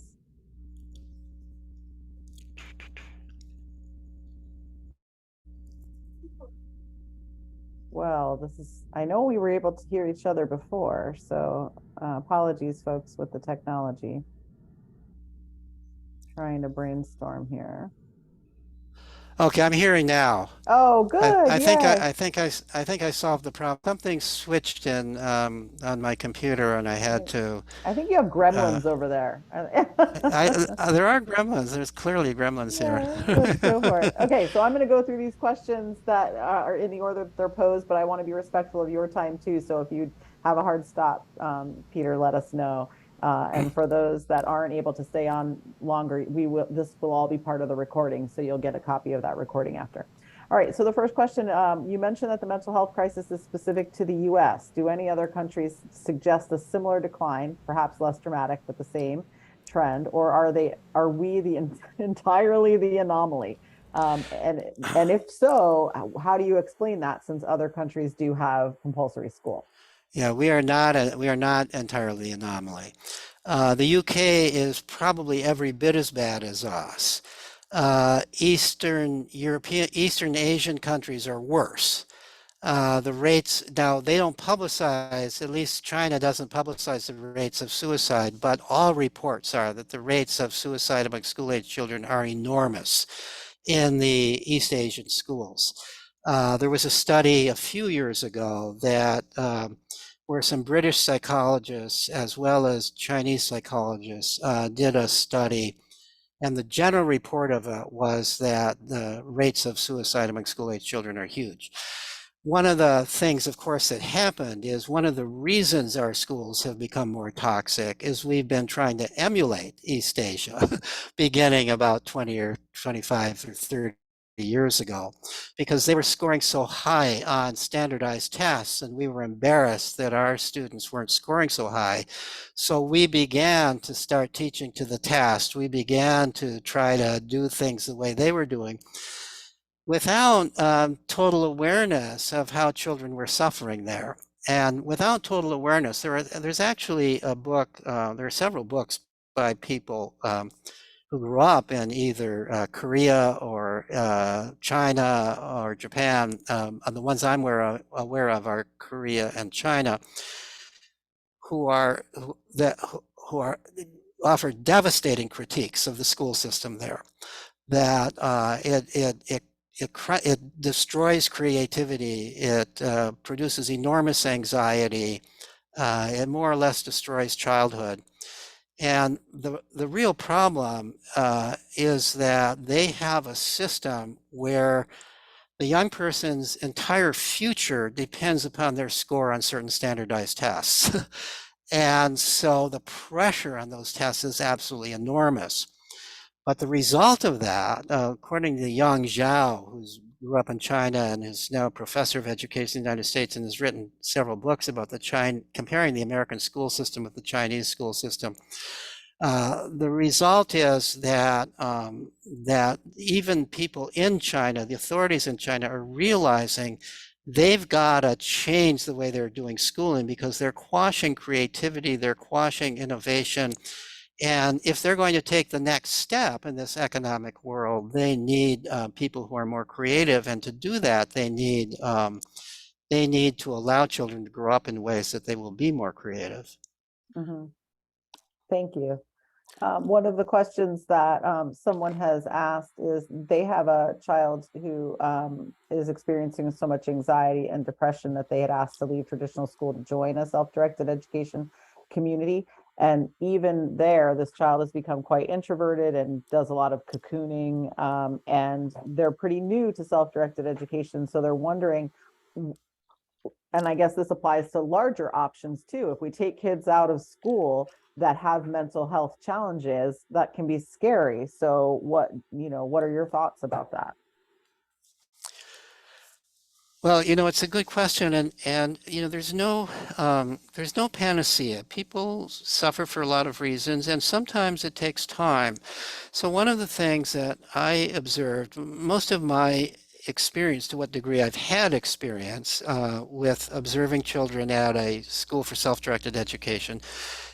[SPEAKER 4] Well, I know we were able to hear each other before, so apologies, folks, with the technology. Trying to brainstorm here.
[SPEAKER 2] Okay, I'm hearing now.
[SPEAKER 4] Oh, good.
[SPEAKER 2] I think
[SPEAKER 4] yes.
[SPEAKER 2] I think I solved the problem. Something switched in on my computer, and I had to.
[SPEAKER 4] I think you have gremlins over there.
[SPEAKER 2] There are gremlins. There's clearly gremlins
[SPEAKER 4] Yeah,
[SPEAKER 2] here.
[SPEAKER 4] let's go for it. Okay, so I'm going to go through these questions that are in the order that they're posed, but I want to be respectful of your time too. So if you have a hard stop, Peter, let us know. And for those that aren't able to stay on longer, this will all be part of the recording, so you'll get a copy of that recording after. All right, so the first question, you mentioned that the mental health crisis is specific to the US. Do any other countries suggest a similar decline, perhaps less dramatic, but the same trend, or are we entirely the anomaly? And if so, how do you explain that, since other countries do have compulsory school?
[SPEAKER 2] Yeah, we are not entirely anomaly. The UK is probably every bit as bad as us. Eastern Asian countries are worse. The rates now, they don't publicize, at least China doesn't publicize the rates of suicide, but all reports are that the rates of suicide among school-age children are enormous in the East Asian schools. There was a study a few years ago that where some British psychologists as well as Chinese psychologists did a study, and the general report of it was that the rates of suicide among school-age children are huge. One of the things, of course, that happened is one of the reasons our schools have become more toxic is we've been trying to emulate East Asia beginning about 20 or 25 or 30 years ago, because they were scoring so high on standardized tests, and we were embarrassed that our students weren't scoring so high. So we began to start teaching to the test. We began to try to do things the way they were doing, without total awareness of how children were suffering there. And without total awareness, there's actually a book, there are several books by people who grew up in either Korea or China or Japan. The ones I'm aware of are Korea and China, who offer devastating critiques of the school system there. that it destroys creativity, it produces enormous anxiety, it more or less destroys childhood. And the real problem is that they have a system where the young person's entire future depends upon their score on certain standardized tests. And so the pressure on those tests is absolutely enormous. But the result of that, according to Yang Zhao, who grew up in China and is now a professor of education in the United States and has written several books about comparing the American school system with the Chinese school system. The result is that that even people in China, the authorities in China, are realizing they've got to change the way they're doing schooling because they're quashing creativity, they're quashing innovation. And if they're going to take the next step in this economic world, they need people who are more creative. And to do that, they need to allow children to grow up in ways that they will be more creative.
[SPEAKER 4] Mhm. Thank you. One of the questions that someone has asked is they have a child who is experiencing so much anxiety and depression that they had asked to leave traditional school to join a self-directed education community. And even there, this child has become quite introverted and does a lot of cocooning, and they're pretty new to self-directed education. So they're wondering, and I guess this applies to larger options too. If we take kids out of school that have mental health challenges, that can be scary. So what are your thoughts about that?
[SPEAKER 2] Well, it's a good question, and there's no panacea. People suffer for a lot of reasons, and sometimes it takes time. So one of the things that I observed, most of my experience, to what degree I've had experience with observing children at a school for self-directed education,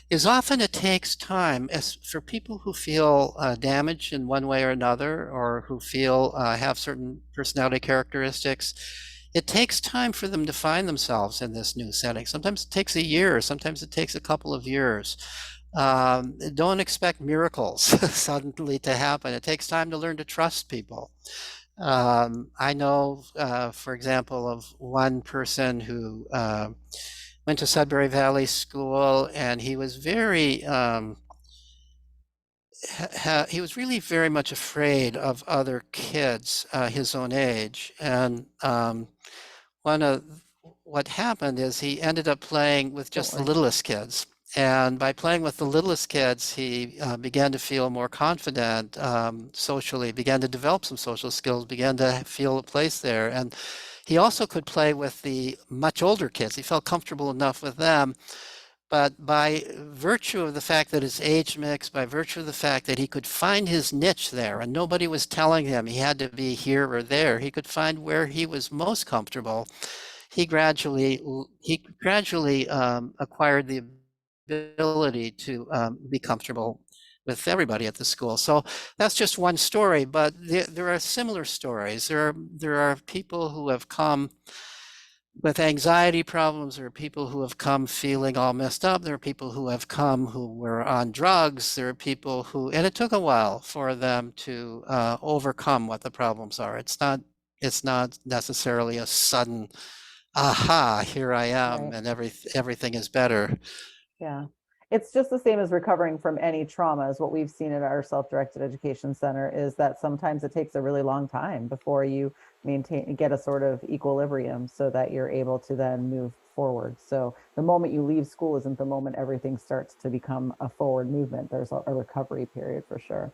[SPEAKER 2] is often it takes time for people who feel damaged in one way or another, or who feel have certain personality characteristics. It takes time for them to find themselves in this new setting. Sometimes it takes a year, sometimes it takes a couple of years. Don't expect miracles suddenly to happen. It takes time to learn to trust people. I know, for example, of one person who went to Sudbury Valley School, and he was he was really very much afraid of other kids his own age. And what happened is he ended up playing with just the littlest kids. And by playing with the littlest kids, he began to feel more confident socially, began to develop some social skills, began to feel a place there. And he also could play with the much older kids. He felt comfortable enough with them. But by virtue of the fact that his age mix, by virtue of the fact that he could find his niche there, and nobody was telling him he had to be here or there, he could find where he was most comfortable. He gradually acquired the ability to be comfortable with everybody at the school. So that's just one story, but there are similar stories. There are people who have come with anxiety problems. There are people who have come feeling all messed up. There are people who have come who were on drugs. There are people who, and it took a while for them to overcome what the problems are. It's not necessarily a sudden, aha, here I am,
[SPEAKER 4] Right.
[SPEAKER 2] and everything is better.
[SPEAKER 4] Yeah. It's just the same as recovering from any trauma. Is what we've seen at our self-directed education center, is that sometimes it takes a really long time before you get a sort of equilibrium so that you're able to then move forward. So the moment you leave school isn't the moment everything starts to become a forward movement. There's a recovery period for sure.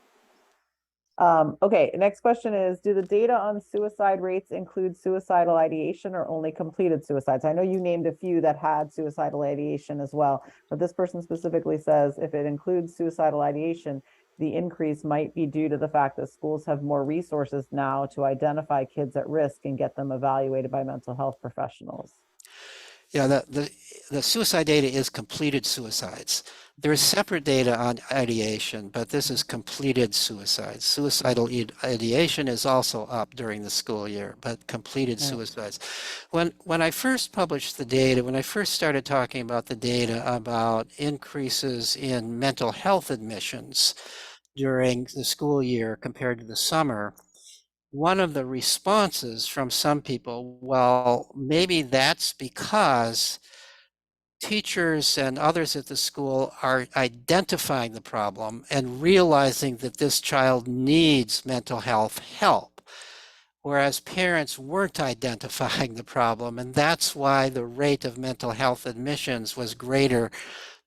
[SPEAKER 4] Okay, next question is, do the data on suicide rates include suicidal ideation or only completed suicides? I know you named a few that had suicidal ideation as well, but this person specifically says if it includes suicidal ideation, the increase might be due to the fact that schools have more resources now to identify kids at risk and get them evaluated by mental health professionals.
[SPEAKER 2] Yeah, the suicide data is completed suicides. There is separate data on ideation, but this is completed suicides. Suicidal ideation is also up during the school year, but completed suicides. When I first published the data, when I first started talking about the data about increases in mental health admissions during the school year compared to the summer, one of the responses from some people, well, maybe that's because teachers and others at the school are identifying the problem and realizing that this child needs mental health help, whereas parents weren't identifying the problem. And that's why the rate of mental health admissions was greater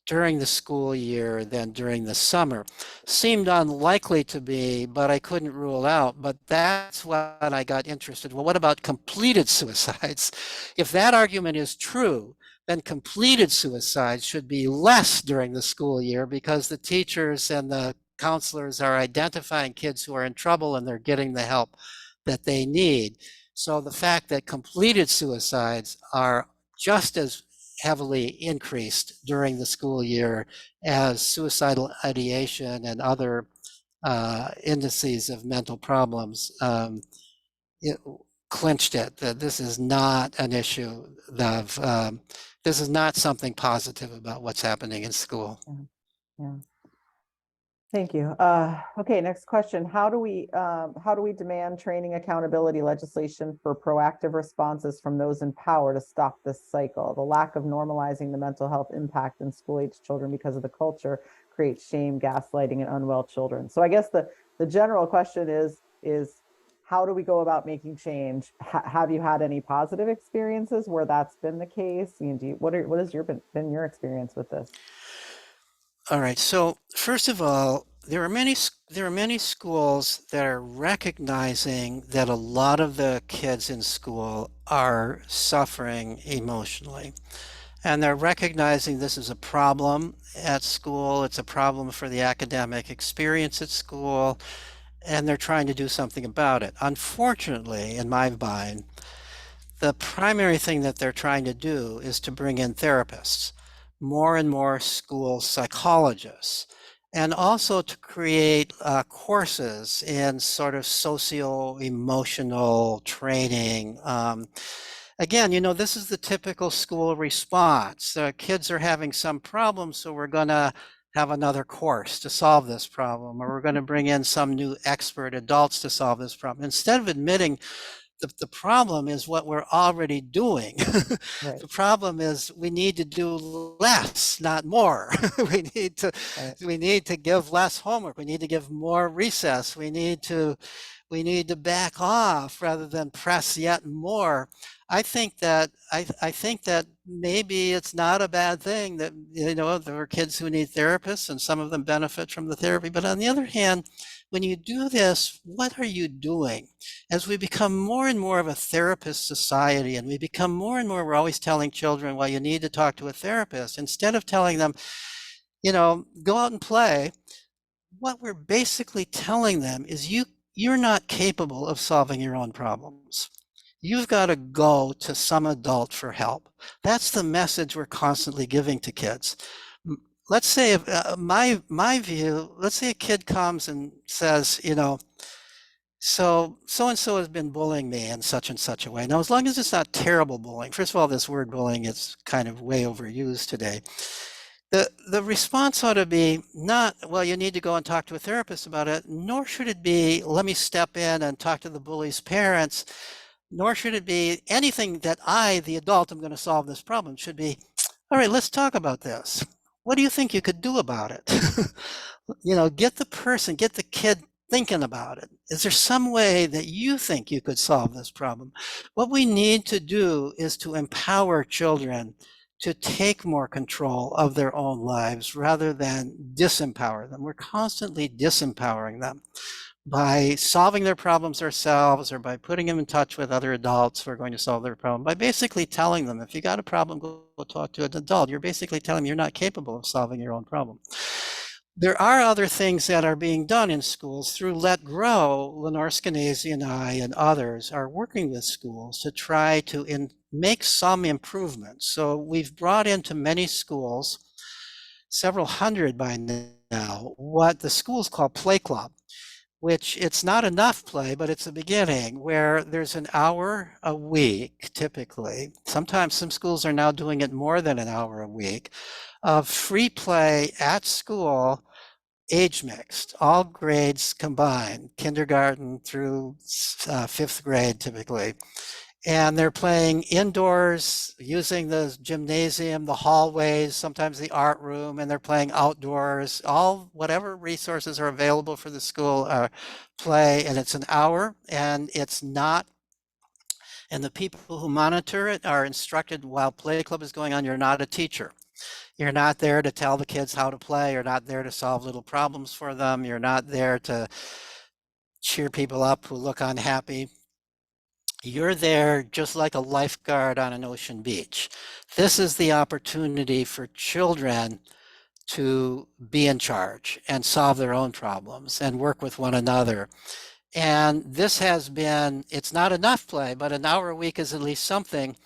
[SPEAKER 2] during the school year than during the summer. Seemed unlikely to be, but I couldn't rule out. But that's when I got interested. Well, what about completed suicides? If that argument is true, then completed suicides should be less during the school year because the teachers and the counselors are identifying kids who are in trouble and they're getting the help that they need. So the fact that completed suicides are just as heavily increased during the school year as suicidal ideation and other indices of mental problems, it clinched it that this is not an issue of, this is not something positive about what's happening in school.
[SPEAKER 4] Yeah. Thank you. Okay, next question. How do we demand training accountability legislation for proactive responses from those in power to stop this cycle? The lack of normalizing the mental health impact in school-age children because of the culture creates shame, gaslighting, and unwell children. So I guess the general question is how do we go about making change? Have you had any positive experiences where that's been the case? What has been your experience with this?
[SPEAKER 2] All right. So first of all, there are many schools that are recognizing that a lot of the kids in school are suffering emotionally. And they're recognizing this is a problem at school. It's a problem for the academic experience at school. And they're trying to do something about it. Unfortunately, in my mind, the primary thing that they're trying to do is to bring in therapists, more and more school psychologists, and also to create courses in sort of socio-emotional training. Again, this is the typical school response. Kids are having some problem, so we're going to have another course to solve this problem, or we're going to bring in some new expert adults to solve this problem. Instead of admitting the problem is what we're already doing.
[SPEAKER 4] Right.
[SPEAKER 2] The problem is we need to do less, not more. we need to give less homework. We need to give more recess. We need to back off rather than press yet more. I think that maybe it's not a bad thing that there are kids who need therapists and some of them benefit from the therapy. But on the other hand, when you do this, what are you doing? As we become more and more of a therapist society, and we become more and more, we're always telling children, well, you need to talk to a therapist, instead of telling them, go out and play. What we're basically telling them is you're not capable of solving your own problems. You've got to go to some adult for help. That's the message we're constantly giving to kids. Let's say, my view, let's say a kid comes and says, so-and-so has been bullying me in such and such a way. Now, as long as it's not terrible bullying, first of all, this word bullying is kind of way overused today. The response ought to be not, well, you need to go and talk to a therapist about it, nor should it be, let me step in and talk to the bully's parents, nor should it be anything that I, the adult, am going to solve this problem. It should be, all right, let's talk about this. What do you think you could do about it? Get the kid thinking about it. Is there some way that you think you could solve this problem? What we need to do is to empower children to take more control of their own lives rather than disempower them. We're constantly disempowering them by solving their problems ourselves or by putting them in touch with other adults who are going to solve their problem, by basically telling them, if you got a problem, go talk to an adult. You're basically telling them you're not capable of solving your own problem. There are other things that are being done in schools through Let Grow. Lenore Skenazy and I and others are working with schools to try to make some improvements. So we've brought into many schools, several hundred by now, what the schools call Play Club, which it's not enough play, but it's a beginning, where there's an hour a week, typically. Sometimes some schools are now doing it more than an hour a week, of free play at school age mixed, all grades combined, kindergarten through fifth grade typically. And they're playing indoors, using the gymnasium, the hallways, sometimes the art room, and they're playing outdoors, all whatever resources are available for the school play. And it's an hour, and it's not, and the people who monitor it are instructed while play club is going on. You're not a teacher. You're not there to tell the kids how to play. You're not there to solve little problems for them. You're not there to cheer people up who look unhappy. You're there just like a lifeguard on an ocean beach. This is the opportunity for children to be in charge and solve their own problems and work with one another. And this has been, it's not enough play, but an hour a week is at least something.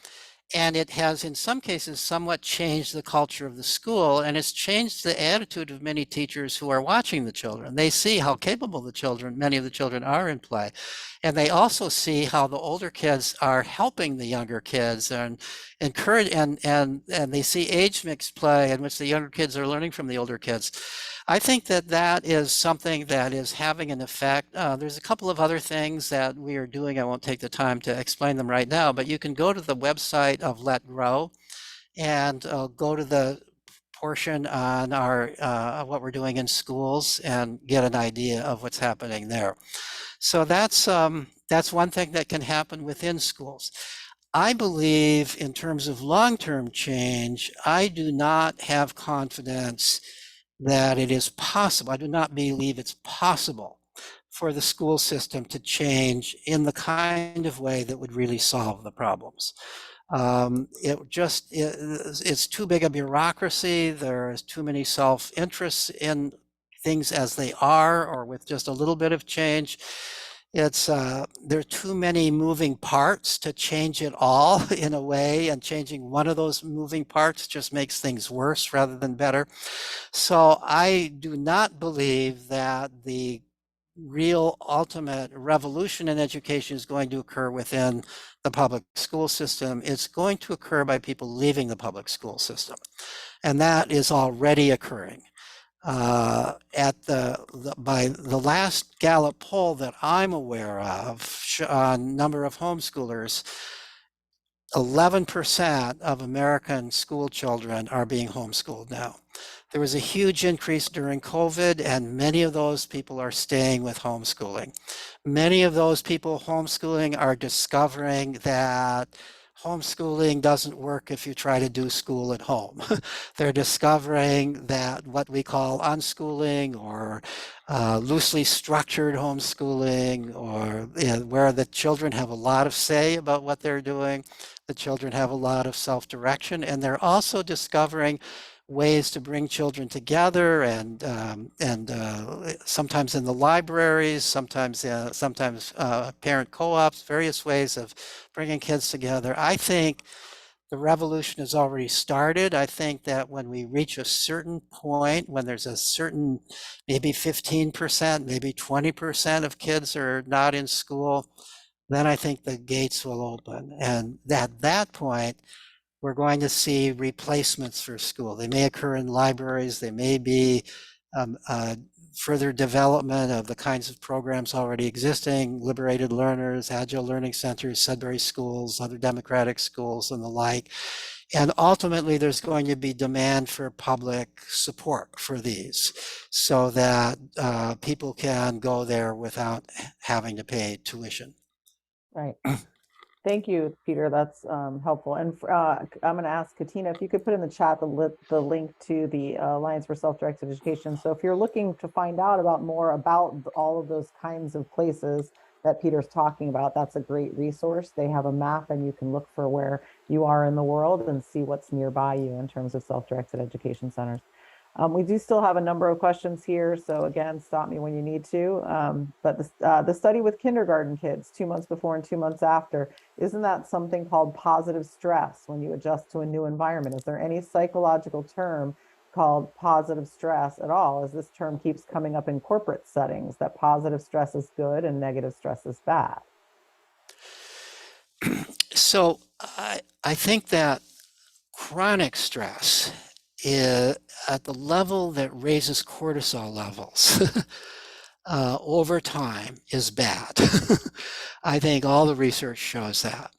[SPEAKER 2] And it has, in some cases, somewhat changed the culture of the school, and it's changed the attitude of many teachers who are watching the children. They see how capable the children, many of the children, are in play. And they also see how the older kids are helping the younger kids and encourage, and they see age mixed play in which the younger kids are learning from the older kids. I think that that is something that is having an effect. There's a couple of other things that we are doing. I won't take the time to explain them right now, but you can go to the website of Let Grow and go to the portion on our what we're doing in schools and get an idea of what's happening there. So that's one thing that can happen within schools. I believe in terms of long-term change, I do not have confidence that it is possible. I do not believe it's possible for the school system to change in the kind of way that would really solve the problems. It's too big a bureaucracy. There's too many self-interests in things as they are, or with just a little bit of change. There are too many moving parts to change it all in a way, and changing one of those moving parts just makes things worse rather than better. So I do not believe that the real ultimate revolution in education is going to occur within the public school system. It's going to occur by people leaving the public school system. And that is already occurring. By the last Gallup poll that I'm aware of on number of homeschoolers, 11% of American school children are being homeschooled now. There was a huge increase during COVID, and many of those people are staying with homeschooling. Many of those people homeschooling are discovering that homeschooling doesn't work if you try to do school at home. They're discovering that what we call unschooling, or loosely structured homeschooling, or where the children have a lot of say about what they're doing, the children have a lot of self-direction, and they're also discovering ways to bring children together, and sometimes in the libraries, sometimes parent co-ops, various ways of bringing kids together. I think the revolution has already started. I think that when we reach a certain point, when there's a certain, maybe 15%, maybe 20% of kids are not in school, then I think the gates will open. And at that point, we're going to see replacements for school. They may occur in libraries. They may be further development of the kinds of programs already existing, Liberated Learners, Agile Learning Centers, Sudbury Schools, other democratic schools, and the like. And ultimately, there's going to be demand for public support for these, so that people can go there without having to pay tuition.
[SPEAKER 4] Right. Thank you, Peter. That's helpful. And I'm going to ask Katina if you could put in the chat the link to the Alliance for Self-Directed Education. So if you're looking to find out more about all of those kinds of places that Peter's talking about, that's a great resource. They have a map, and you can look for where you are in the world and see what's nearby you in terms of self-directed education centers. We do still have a number of questions here, so again, stop me when you need to. But the study with kindergarten kids, 2 months before and 2 months after, isn't that something called positive stress when you adjust to a new environment? Is there any psychological term called positive stress at all, as this term keeps coming up in corporate settings, that positive stress is good and negative stress is bad?
[SPEAKER 2] So I think that chronic stress at the level that raises cortisol levels over time is bad. I think all the research shows that.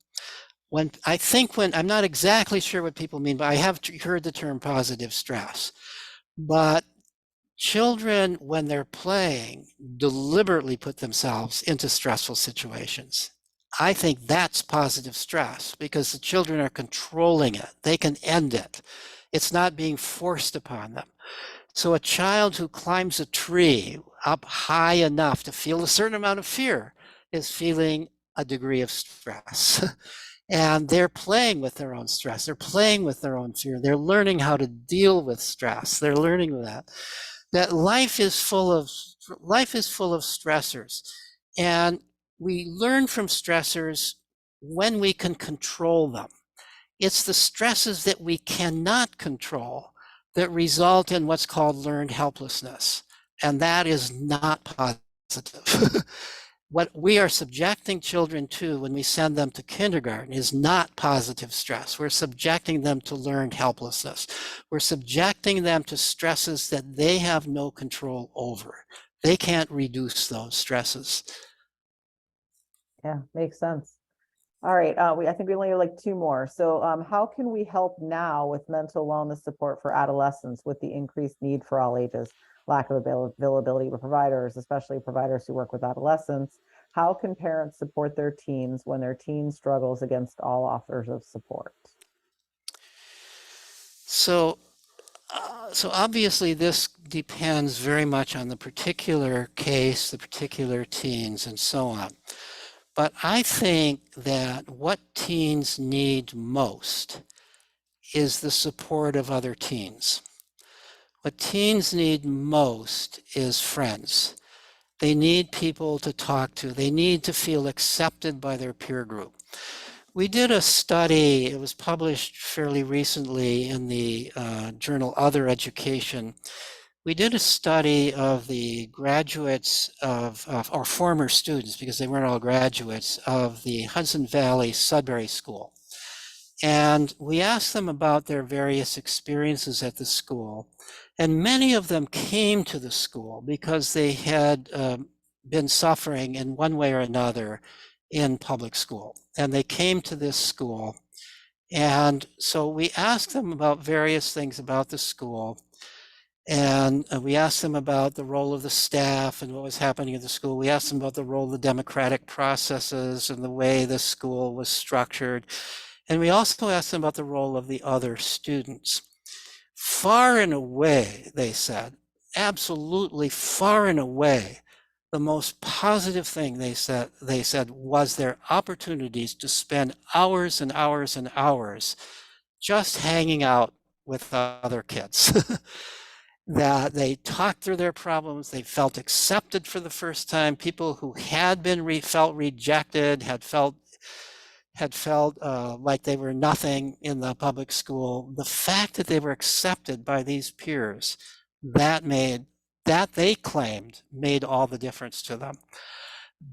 [SPEAKER 2] When I'm not exactly sure what people mean, but I have heard the term positive stress. But children, when they're playing, deliberately put themselves into stressful situations. I think that's positive stress because the children are controlling it. They can end it. It's not being forced upon them. So a child who climbs a tree up high enough to feel a certain amount of fear is feeling a degree of stress. And they're playing with their own stress. They're playing with their own fear. They're learning how to deal with stress. They're learning that life is full of stressors. And we learn from stressors when we can control them. It's the stresses that we cannot control that result in what's called learned helplessness. And that is not positive. What we are subjecting children to when we send them to kindergarten is not positive stress. We're subjecting them to learned helplessness. We're subjecting them to stresses that they have no control over. They can't reduce those stresses.
[SPEAKER 4] Yeah, makes sense. All right, I think we only have like 2 more. So how can we help now with mental wellness support for adolescents with the increased need for all ages, lack of availability of providers, especially providers who work with adolescents? How can parents support their teens when their teen struggles against all offers of support?
[SPEAKER 2] So obviously this depends very much on the particular case, the particular teens, and so on. But I think that what teens need most is the support of other teens. What teens need most is friends. They need people to talk to. They need to feel accepted by their peer group. We did a study, it was published fairly recently in the journal Other Education. We did a study of the graduates or former students, because they weren't all graduates, of the Hudson Valley Sudbury School. And we asked them about their various experiences at the school. And many of them came to the school because they had been suffering in one way or another in public school. And they came to this school. And so we asked them about various things about the school. And we asked them about the role of the staff and what was happening at the school. We asked them about the role of the democratic processes and the way the school was structured. And we also asked them about the role of the other students. Far and away, they said, absolutely far and away, the most positive thing they said was their opportunities to spend hours and hours and hours just hanging out with other kids. That they talked through their problems, they felt accepted for the first time. People who had been felt rejected, had felt like they were nothing in the public school. The fact that they were accepted by these peers, that they claimed made all the difference to them.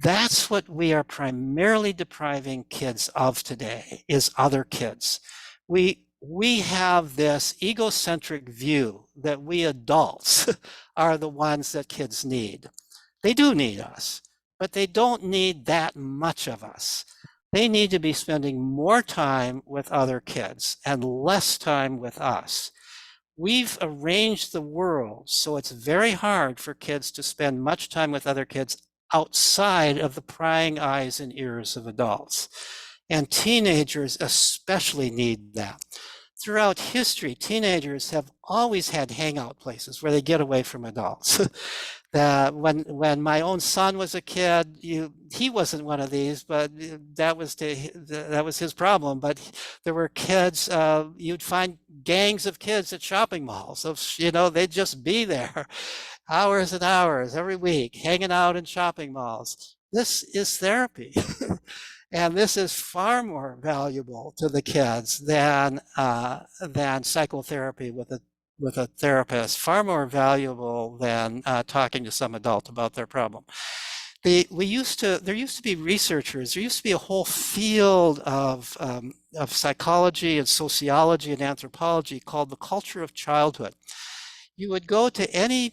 [SPEAKER 2] That's what we are primarily depriving kids of today, is other kids. We have this egocentric view that we adults are the ones that kids need. They do need us, but they don't need that much of us. They need to be spending more time with other kids and less time with us. We've arranged the world so it's very hard for kids to spend much time with other kids outside of the prying eyes and ears of adults. And teenagers especially need that. Throughout history, teenagers have always had hangout places where they get away from adults. That when my own son was a kid, he wasn't one of these, but that was his problem. But there were kids, you'd find gangs of kids at shopping malls. So, they'd just be there hours and hours every week, hanging out in shopping malls. This is therapy. And this is far more valuable to the kids than psychotherapy with a therapist, far more valuable than talking to some adult about their problem. there used to be researchers, there used to be a whole field of psychology and sociology and anthropology called the culture of childhood. You would go to any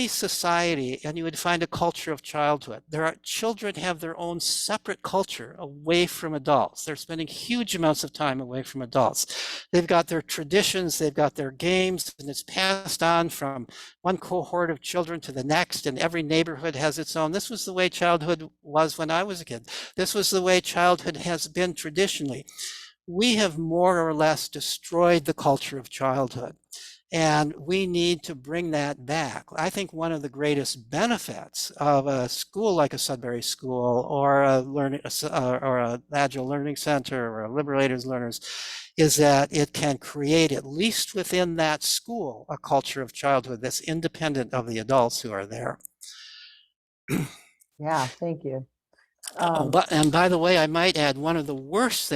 [SPEAKER 2] society and you would find a culture of childhood. Children have their own separate culture away from adults. They're spending huge amounts of time away from adults. They've got their traditions, they've got their games, and it's passed on from one cohort of children to the next, and every neighborhood has its own. This was the way childhood was when I was a kid. This was the way childhood has been traditionally. We have more or less destroyed the culture of childhood. And we need to bring that back. I think one of the greatest benefits of a school like a Sudbury School or a Agile Learning Center or a Liberators Learners is that it can create, at least within that school, a culture of childhood that's independent of the adults who are there.
[SPEAKER 4] Yeah, thank you.
[SPEAKER 2] And by the way, I might add one of the worst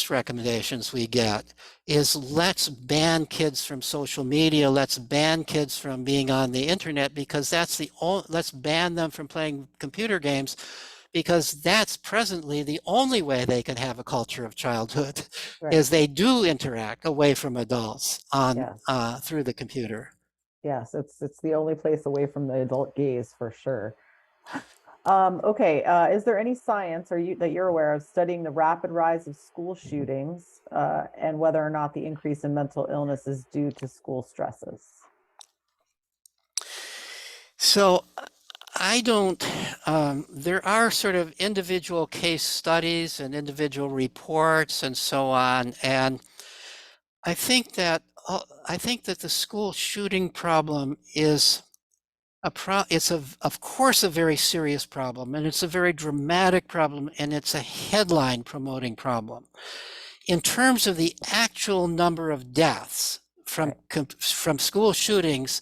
[SPEAKER 2] recommendations we get is let's ban kids from social media, let's ban kids from being on the internet, because let's ban them from playing computer games, because that's presently the only way they can have a culture of childhood,
[SPEAKER 4] Right.
[SPEAKER 2] is they do interact away from adults
[SPEAKER 4] Yes.
[SPEAKER 2] through the computer.
[SPEAKER 4] Yes, it's the only place away from the adult gaze for sure. Okay, is there any science that you're aware of studying the rapid rise of school shootings and whether or not the increase in mental illness is due to school stresses?
[SPEAKER 2] So I don't, there are sort of individual case studies and individual reports and so on. And I think that the school shooting problem is of course a very serious problem, and it's a very dramatic problem, and it's a headline promoting problem. In terms of the actual number of deaths from school shootings,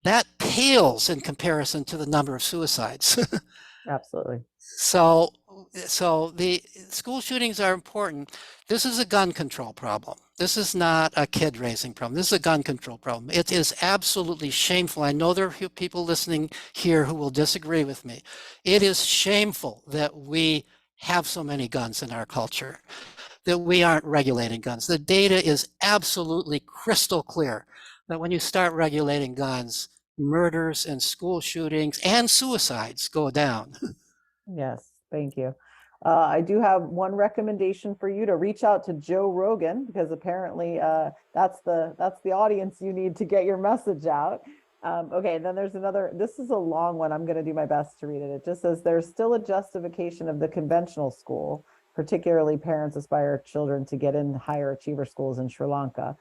[SPEAKER 2] that pales in comparison to the number of suicides.
[SPEAKER 4] Absolutely.
[SPEAKER 2] So the school shootings are important. This is a gun control problem. This is not a kid raising problem. This is a gun control problem. It is absolutely shameful. I know there are people listening here who will disagree with me. It is shameful that we have so many guns in our culture, that we aren't regulating guns. The data is absolutely crystal clear that when you start regulating guns, murders and school shootings and suicides go down.
[SPEAKER 4] Yes, thank you. I do have one recommendation for you to reach out to Joe Rogan, because apparently that's the audience you need to get your message out. Okay, then there's another, this is a long one. I'm going to do my best to read it. It just says there's still a justification of the conventional school, particularly parents aspire children to get in higher achiever schools in Sri Lanka,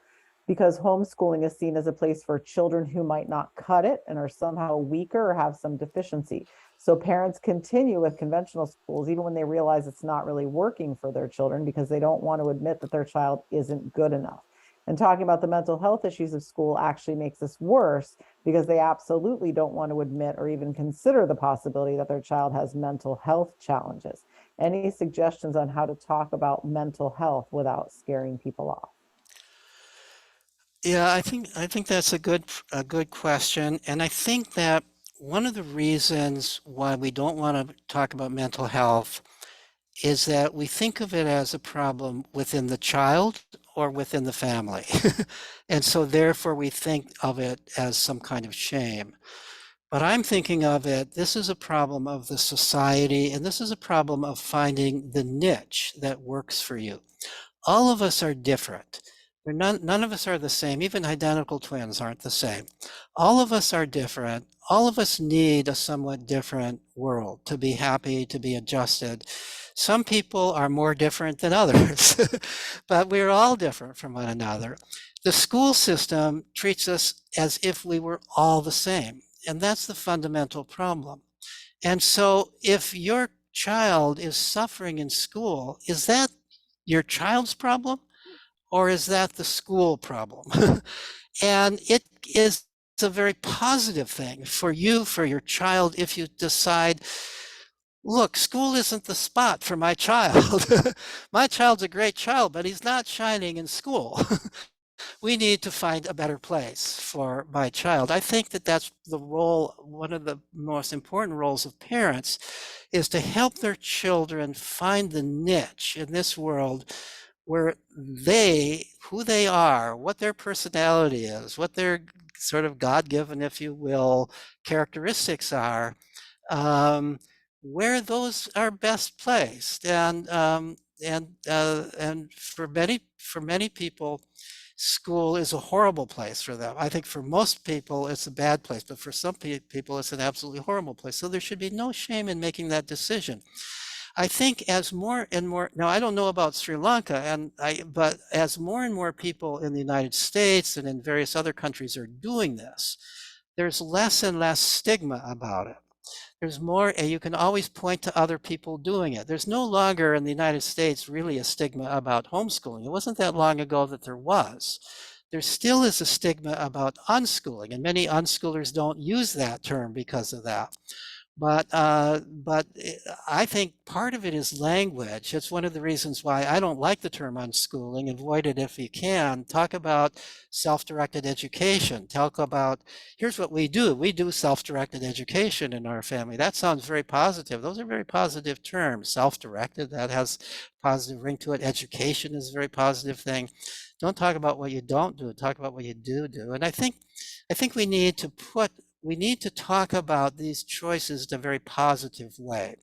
[SPEAKER 4] because homeschooling is seen as a place for children who might not cut it and are somehow weaker or have some deficiency. So parents continue with conventional schools even when they realize it's not really working for their children, because they don't want to admit that their child isn't good enough. And talking about the mental health issues of school actually makes this worse, because they absolutely don't want to admit or even consider the possibility that their child has mental health challenges. Any suggestions on how to talk about mental health without scaring people off?
[SPEAKER 2] Yeah, I think that's a good question, and I think that one of the reasons why we don't want to talk about mental health is that we think of it as a problem within the child or within the family. And so therefore we think of it as some kind of shame. But I'm thinking of it, this is a problem of the society, and this is a problem of finding the niche that works for you. All of us are different. None of us are the same. Even identical twins aren't the same. All of us are different. All of us need a somewhat different world to be happy, to be adjusted. Some people are more different than others, but we're all different from one another. The school system treats us as if we were all the same, and that's the fundamental problem. And so if your child is suffering in school, is that your child's problem? Or is that the school problem? And it is a very positive thing for you, for your child, if you decide, look, school isn't the spot for my child. My child's a great child, but he's not shining in school. we need to find a better place for my child. I think that that's the role, one of the most important roles of parents is to help their children find the niche in this world where who they are, what their personality is, what their sort of God-given, if you will, characteristics are, where those are best placed. And for many people, school is a horrible place for them. I think for most people, it's a bad place, but for some people, it's an absolutely horrible place. So there should be no shame in making that decision. I think as more and more, now I don't know about Sri Lanka, but as more and more people in the United States and in various other countries are doing this, there's less and less stigma about it. There's more, and you can always point to other people doing it. There's no longer in the United States really a stigma about homeschooling. It wasn't that long ago that there was. There still is a stigma about unschooling, and many unschoolers don't use that term because of that. But I think part of it is language. It's one of the reasons why I don't like the term unschooling. Avoid it if you can. Talk about self-directed education. Talk about, here's what we do. We do self-directed education in our family. That sounds very positive. Those are very positive terms. Self-directed, that has positive ring to it. Education is a very positive thing. Don't talk about what you don't do. Talk about what you do. And I think we need to talk about these choices in a very positive way.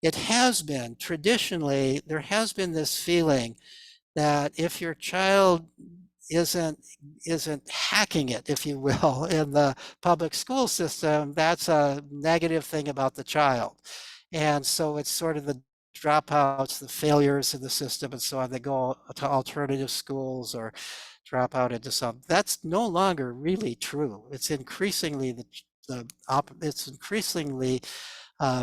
[SPEAKER 2] It has been traditionally, there has been this feeling that if your child isn't hacking it, if you will, in the public school system, that's a negative thing about the child. And so it's sort of the dropouts, the failures in the system and so on, they go to alternative schools or drop out into some. That's no longer really true. It's increasingly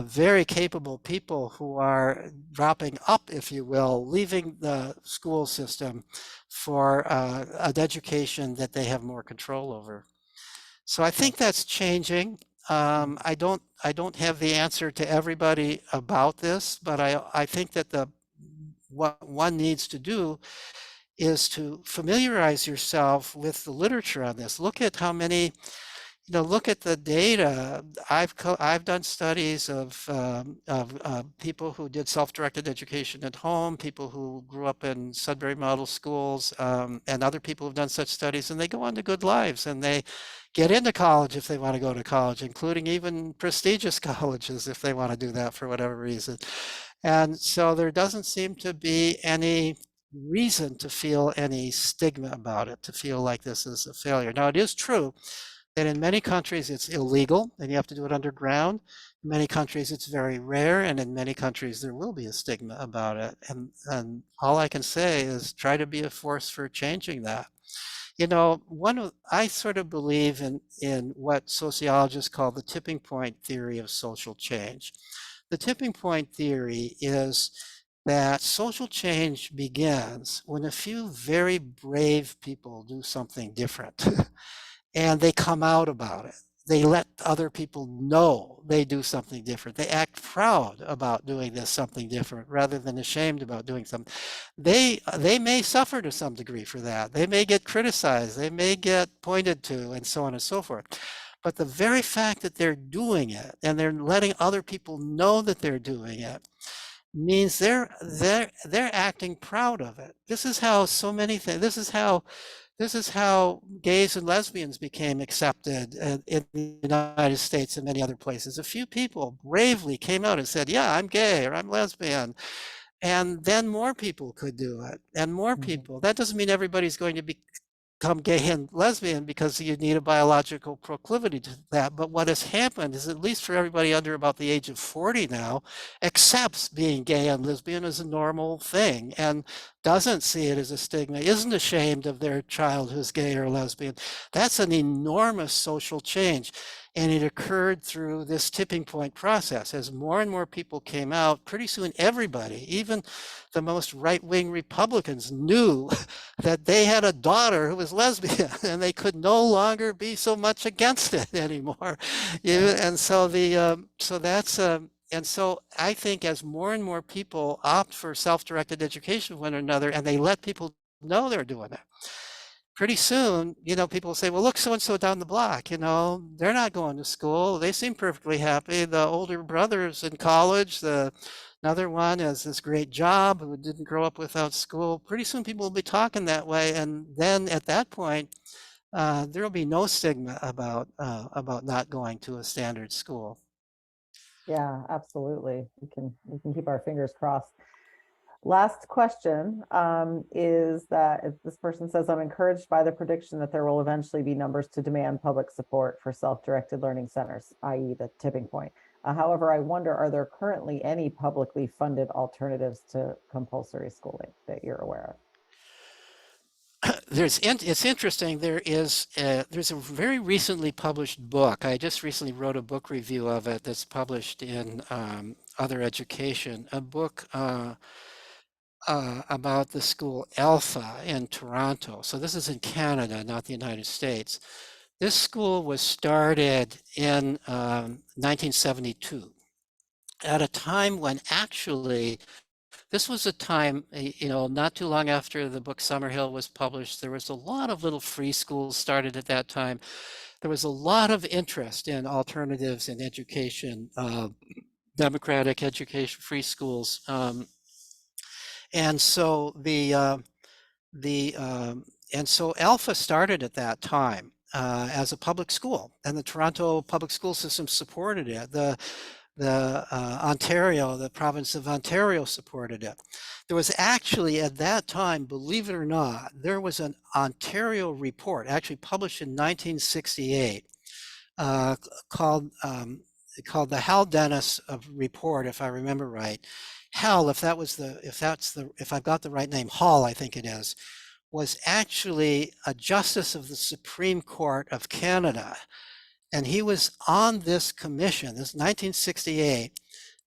[SPEAKER 2] very capable people who are dropping up, if you will, leaving the school system for an education that they have more control over. So I think that's changing. I don't have the answer to everybody about this, but I think that what one needs to do is to familiarize yourself with the literature on this. Look at how many, look at the data. I've done studies of people who did self-directed education at home, people who grew up in Sudbury model schools, and other people who've done such studies, and they go on to good lives, and they get into college if they want to go to college, including even prestigious colleges if they want to do that for whatever reason. And so there doesn't seem to be any reason to feel any stigma about it, to feel like this is a failure. Now, it is true that in many countries it's illegal and you have to do it underground. In many countries it's very rare, and in many countries there will be a stigma about it. And all I can say is try to be a force for changing that. I sort of believe in what sociologists call the tipping point theory of social change. The tipping point theory is that social change begins when a few very brave people do something different and they come out about it. They let other people know they do something different. They act proud about doing this something different rather than ashamed about doing something. They may suffer to some degree for that. They may get criticized. They may get pointed to and so on and so forth. But the very fact that they're doing it and they're letting other people know that they're doing it means they're acting proud of it. This is how so many things, this is how gays and lesbians became accepted in the United States and many other places. A few people bravely came out and said, yeah, I'm gay or I'm lesbian. And then more people could do it, and more people. That doesn't mean everybody's going to become gay and lesbian because you need a biological proclivity to that. But what has happened is, at least for everybody under about the age of 40 now, accepts being gay and lesbian as a normal thing and doesn't see it as a stigma, isn't ashamed of their child who's gay or lesbian. That's an enormous social change. And it occurred through this tipping point process. As more and more people came out, pretty soon everybody, even the most right-wing Republicans, knew that they had a daughter who was lesbian and they could no longer be so much against it anymore. And so and so I think as more and more people opt for self-directed education with one another and they let people know they're doing it, pretty soon, people will say, well, look, so-and-so down the block, they're not going to school. They seem perfectly happy. The older brother's in college. Another one has this great job who didn't grow up without school. Pretty soon people will be talking that way. And then at that point, there will be no stigma about not going to a standard school.
[SPEAKER 4] Yeah, absolutely. We can keep our fingers crossed. Last question is that if this person says, I'm encouraged by the prediction that there will eventually be numbers to demand public support for self-directed learning centers, i.e. the tipping point. However, I wonder, are there currently any publicly funded alternatives to compulsory schooling that you're aware of?
[SPEAKER 2] It's interesting. There's a very recently published book. I just recently wrote a book review of it that's published in Other Education, a book about the school Alpha in Toronto. So this is in Canada, not the United States. This school was started in 1972 at a time when actually this was a time, not too long after the book Summerhill was published. There was a lot of little free schools started at that time. There was a lot of interest in alternatives in education, democratic education, free schools. And so Alpha started at that time as a public school, and the Toronto public school system supported it. The province of Ontario supported it. There was actually at that time, believe it or not, there was an Ontario report actually published in 1968 called the Hal Dennis report, if I remember right. Hal, if I've got the right name, Hall, I think it is, was actually a justice of the Supreme Court of Canada. And he was on this commission, this 1968,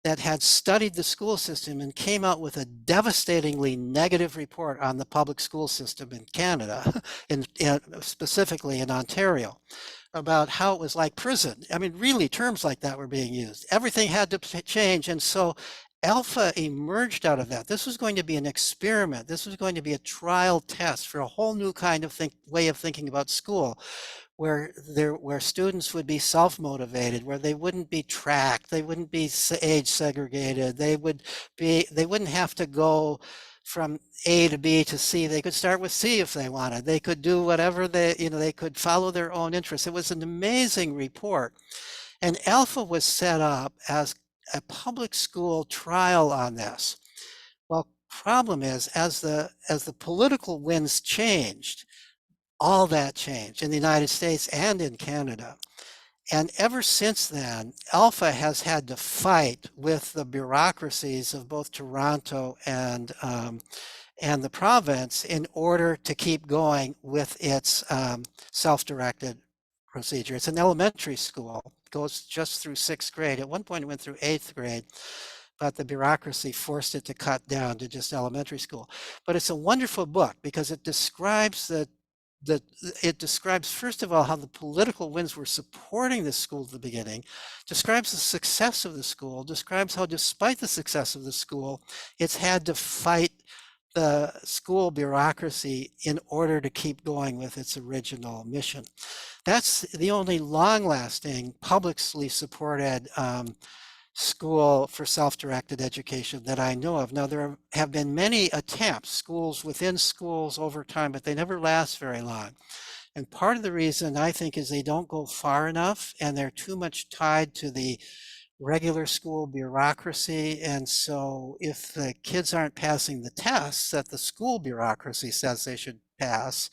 [SPEAKER 2] that had studied the school system and came out with a devastatingly negative report on the public school system in Canada, specifically in Ontario, about how it was like prison. I mean, really, terms like that were being used. Everything had to change. And so Alpha emerged out of that. This was going to be an experiment. This was going to be a trial test for a whole new kind of way of thinking about school, where students would be self-motivated, where they wouldn't be tracked, they wouldn't be age segregated, they wouldn't have to go from A to B to C. They could start with C if they wanted. They could do whatever they could follow their own interests. It was an amazing report. And Alpha was set up as a public school trial on this. Well, problem is, as the political winds changed, all that changed in the United States and in Canada. And ever since then, Alpha has had to fight with the bureaucracies of both Toronto and the province in order to keep going with its self-directed procedure. It's an elementary school, goes just through 6th grade. At one point it went through 8th grade, but the bureaucracy forced it to cut down to just elementary school. But it's a wonderful book because it describes first of all how the political winds were supporting this school at the beginning, describes the success of the school, describes how despite the success of the school, it's had to fight the school bureaucracy in order to keep going with its original mission. That's the only long-lasting, publicly supported school for self-directed education that I know of. Now, there have been many attempts, schools within schools over time, but they never last very long. And part of the reason, I think, is they don't go far enough and they're too much tied to the regular school bureaucracy. And so if the kids aren't passing the tests that the school bureaucracy says they should pass,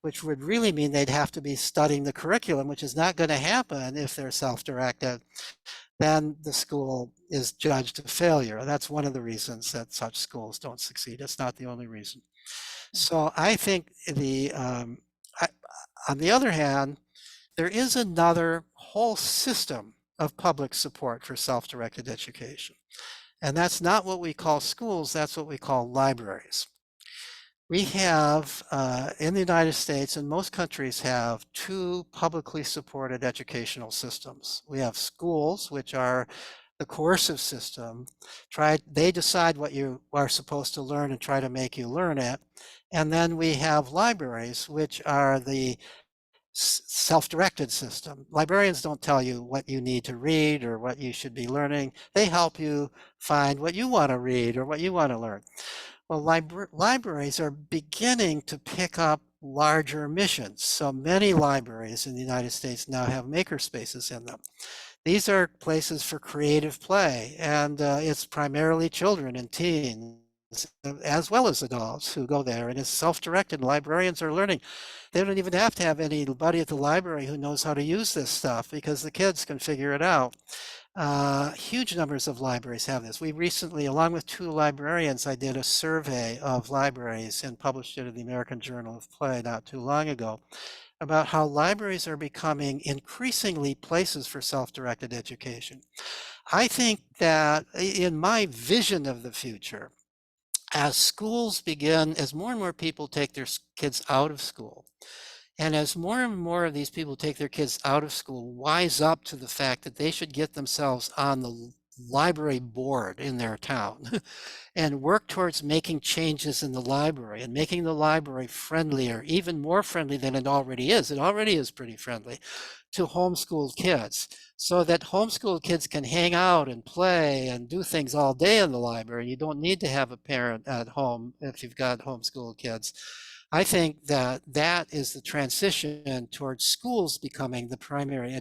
[SPEAKER 2] which would really mean they'd have to be studying the curriculum, which is not going to happen if they're self-directed, then the school is judged a failure. That's one of the reasons that such schools don't succeed. It's not the only reason. So I think on the other hand, there is another whole system of public support for self-directed education. And that's not what we call schools, that's what we call libraries. We have, in the United States, and most countries have, 2 publicly supported educational systems. We have schools, which are the coercive system. They decide what you are supposed to learn and try to make you learn it. And then we have libraries, which are the self-directed system. Librarians don't tell you what you need to read or what you should be learning. They help you find what you want to read or what you want to learn. Well, libraries are beginning to pick up larger missions. So many libraries in the United States now have maker spaces in them. These are places for creative play, and it's primarily children and teens, as well as adults who go there, and it's self-directed. Librarians are learning. They don't even have to have anybody at the library who knows how to use this stuff because the kids can figure it out. Huge numbers of libraries have this. We recently, along with 2 librarians, I did a survey of libraries and published it in the American Journal of Play not too long ago about how libraries are becoming increasingly places for self-directed education. I think that in my vision of the future, as schools begin, as more and more people take their kids out of school, and as more and more of these people take their kids out of school, wise up to the fact that they should get themselves on the library board in their town and work towards making changes in the library and making the library friendlier, even more friendly than it already is. It already is pretty friendly to homeschooled kids, so that homeschooled kids can hang out and play and do things all day in the library. You don't need to have a parent at home if you've got homeschooled kids. I think that that is the transition towards schools becoming the primary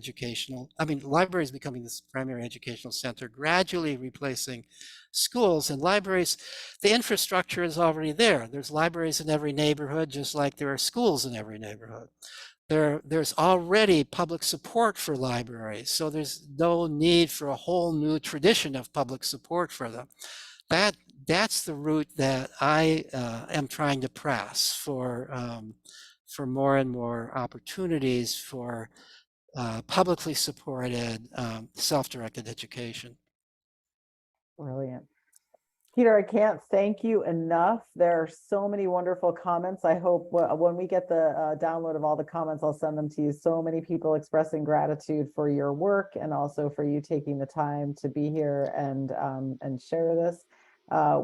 [SPEAKER 2] libraries becoming this primary educational center, gradually replacing schools. And libraries, the infrastructure is already there. There's libraries in every neighborhood, just like there are schools in every neighborhood. There's already public support for libraries, so there's no need for a whole new tradition of public support for them. That's the route that I am trying to press for more and more opportunities for publicly supported self-directed education.
[SPEAKER 4] Brilliant. Peter, I can't thank you enough. There are so many wonderful comments. I hope when we get the download of all the comments, I'll send them to you. So many people expressing gratitude for your work and also for you taking the time to be here and share this.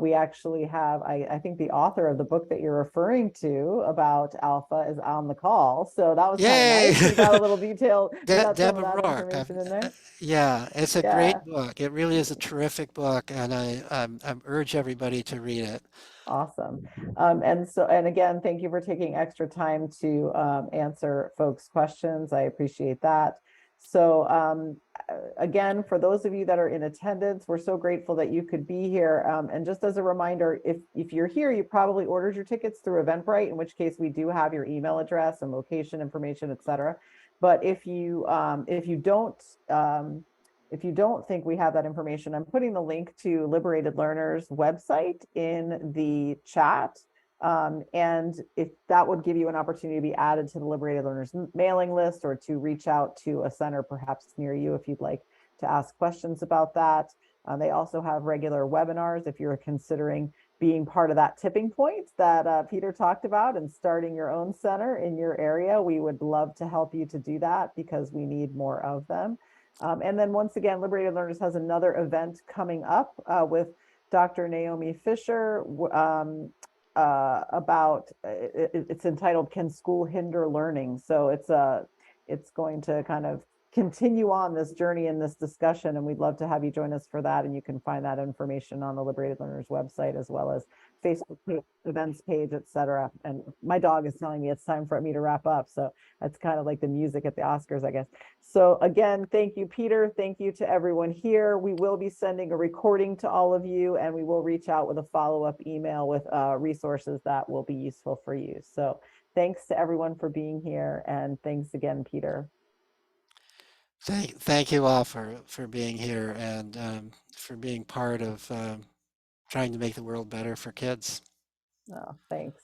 [SPEAKER 4] We actually have, I think the author of the book that you're referring to about Alpha is on the call. So that was kind
[SPEAKER 2] Yay!
[SPEAKER 4] of nice. You got a little detail. You got some of
[SPEAKER 2] Deborah
[SPEAKER 4] that
[SPEAKER 2] Rourke.
[SPEAKER 4] information in there.
[SPEAKER 2] Yeah, it's a
[SPEAKER 4] Yeah.
[SPEAKER 2] great book. It really is a terrific book, and I urge everybody to read it.
[SPEAKER 4] Awesome. And again, thank you for taking extra time to answer folks' questions. I appreciate that. So again, for those of you that are in attendance, we're so grateful that you could be here. And just as a reminder, if you're here, you probably ordered your tickets through Eventbrite, in which case we do have your email address and location information, et cetera. But if you don't think we have that information, I'm putting the link to Liberated Learners website in the chat. And if that would give you an opportunity to be added to the Liberated Learners mailing list or to reach out to a center perhaps near you if you'd like to ask questions about that. They also have regular webinars if you're considering being part of that tipping point that Peter talked about and starting your own center in your area. We would love to help you to do that because we need more of them. And then once again, Liberated Learners has another event coming up with Dr. Naomi Fisher about, it's entitled, Can School Hinder Learning? So it's going to kind of continue on this journey in this discussion, and we'd love to have you join us for that. And you can find that information on the Liberated Learners website, as well as Facebook events page, etc. And my dog is telling me it's time for me to wrap up. So that's kind of like the music at the Oscars, I guess. So again, thank you, Peter. Thank you to everyone here. We will be sending a recording to all of you, and we will reach out with a follow-up email with resources that will be useful for you. So thanks to everyone for being here. And thanks again, Peter.
[SPEAKER 2] Thank you all for being here and for being part of trying to make the world better for kids.
[SPEAKER 4] Oh, thanks.